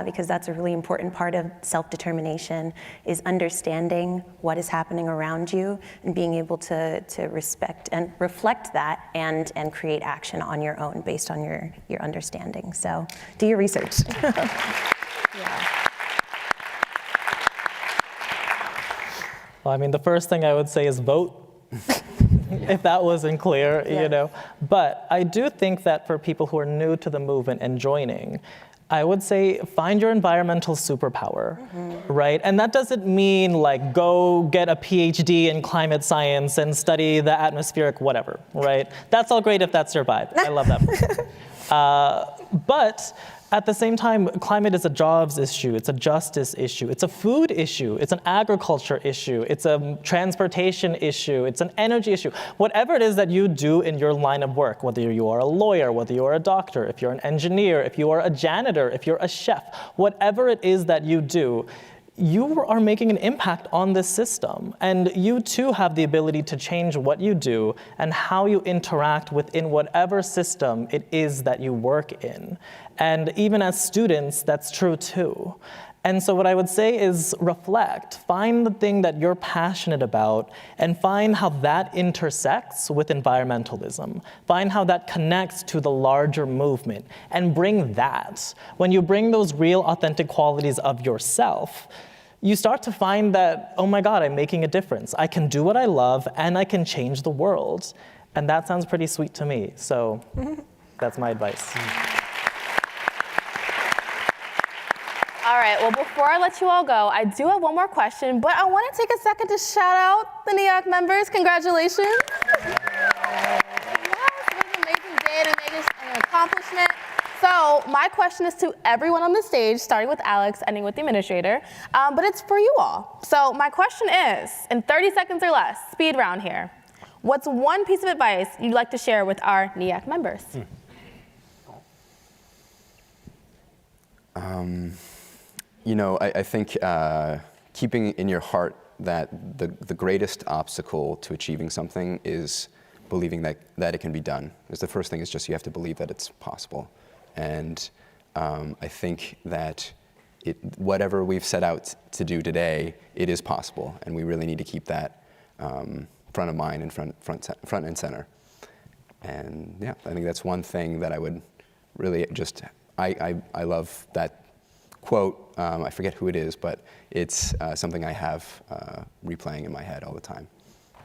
Because that's a really important part of self-determination, is understanding what is happening around you and being able to respect and reflect that and create action on your own based on your understanding. So do your research. Well, the first thing I would say is vote. If that wasn't clear, But I do think that for people who are new to the movement and joining, I would say find your environmental superpower, right? And that doesn't mean go get a PhD in climate science and study the atmospheric whatever, right? That's all great if that's your vibe. I love that. But at the same time, climate is a jobs issue, it's a justice issue, it's a food issue, it's an agriculture issue, it's a transportation issue, it's an energy issue. Whatever it is that you do in your line of work, whether you are a lawyer, whether you are a doctor, if you're an engineer, if you are a janitor, if you're a chef, whatever it is that you do, you are making an impact on this system. And you too have the ability to change what you do and how you interact within whatever system it is that you work in. And even as students, that's true too. And so what I would say is reflect, find the thing that you're passionate about and find how that intersects with environmentalism. Find how that connects to the larger movement and bring that. When you bring those real authentic qualities of yourself, you start to find that, oh my God, I'm making a difference. I can do what I love and I can change the world. And that sounds pretty sweet to me. So that's my advice. All right, well, before I let you all go, I do have one more question, but I want to take a second to shout out the NEAC members. Congratulations. Yes, it was an amazing day and an accomplishment. So my question is to everyone on the stage, starting with Alex, ending with the administrator, but it's for you all. So my question is, in 30 seconds or less, speed round here, what's one piece of advice you'd like to share with our NEAC members? I think keeping in your heart that the greatest obstacle to achieving something is believing that it can be done. Because the first thing is just you have to believe that it's possible. And I think that whatever we've set out to do today, it is possible. And we really need to keep that front of mind and front and center. And yeah, I think that's one thing that I would really just, I love that quote. I forget who it is, but it's something I have replaying in my head all the time.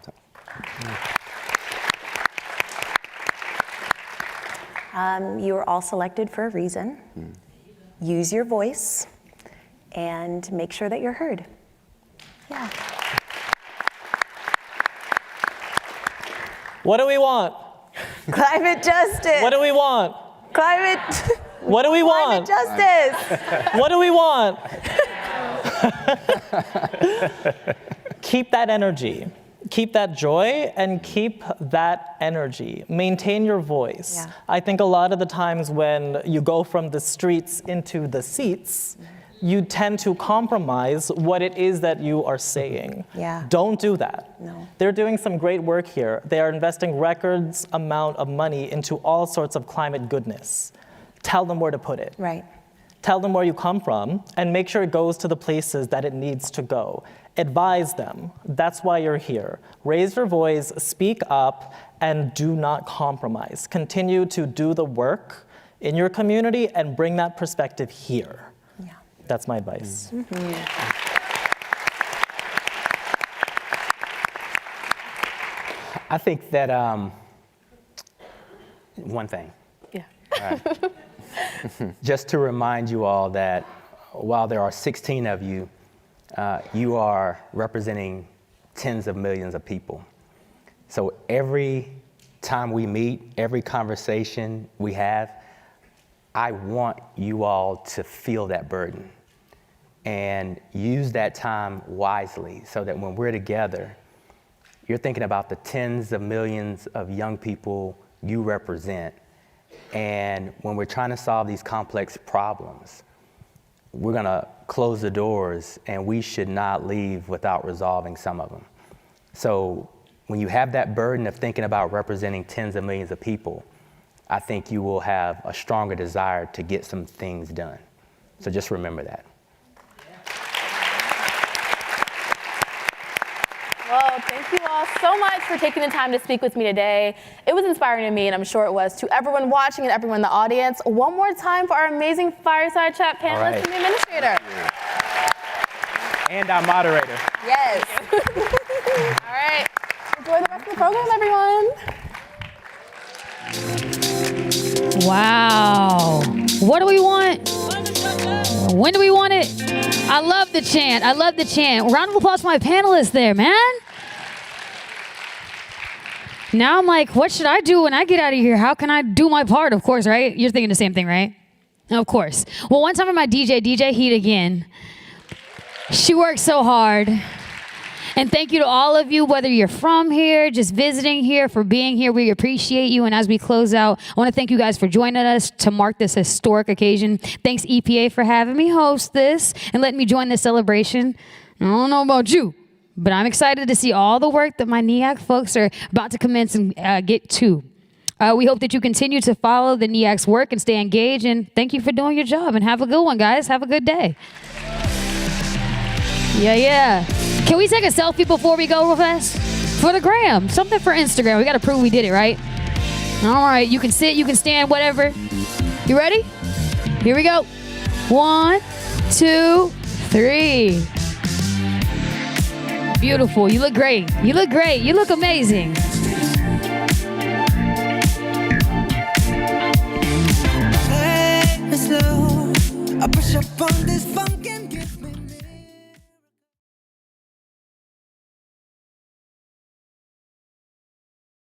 So. You were all selected for a reason. Use your voice and make sure that you're heard. Yeah. What do we want? Climate justice. What do we want? Climate. What do we want? Climate justice. What do we want? Keep that energy. Keep that joy and keep that energy. Maintain your voice. Yeah. I think a lot of the times when you go from the streets into the seats, you tend to compromise what it is that you are saying. Yeah. Don't do that. No. They're doing some great work here. They are investing records amount of money into all sorts of climate goodness. Tell them where to put it. Right. Tell them where you come from and make sure it goes to the places that it needs to go. Advise them. That's why you're here. Raise your voice, speak up, and do not compromise. Continue to do the work in your community and bring that perspective here. Yeah. That's my advice. I think that one thing. Yeah. Just to remind you all that while there are 16 of you, you are representing tens of millions of people. So every time we meet, every conversation we have, I want you all to feel that burden and use that time wisely so that when we're together, you're thinking about the tens of millions of young people you represent. And when we're trying to solve these complex problems, we're gonna close the doors and we should not leave without resolving some of them. So when you have that burden of thinking about representing tens of millions of people, I think you will have a stronger desire to get some things done. So just remember that. Well, thank you all so much for taking the time to speak with me today. It was inspiring to me, and I'm sure it was to everyone watching and everyone in the audience. One more time for our amazing Fireside Chat panelists right. and the administrator. And our moderator. Yes. All right. Enjoy the rest of the program, everyone. Wow. What do we want? When do we want it? I love the chant. I love the chant. Round of applause for my panelists there, man. Now I'm like, what should I do when I get out of here? How can I do my part? Of course, right? You're thinking the same thing, right? Of course. Well, one time for my DJ Heat again. She works so hard. And thank you to all of you, whether you're from here, just visiting here, for being here. We appreciate you. And as we close out, I want to thank you guys for joining us to mark this historic occasion. Thanks, EPA, for having me host this and letting me join this celebration. I don't know about you, but I'm excited to see all the work that my NEAC folks are about to commence and get to. We hope that you continue to follow the NEAC's work and stay engaged. And thank you for doing your job. And have a good one, guys. Have a good day. Yeah. Can we take a selfie before we go real fast? For the gram. Something for Instagram. We got to prove we did it, right? All right. You can sit, you can stand, whatever. You ready? Here we go. 1, 2, 3. Beautiful. You look great. You look great. You look amazing.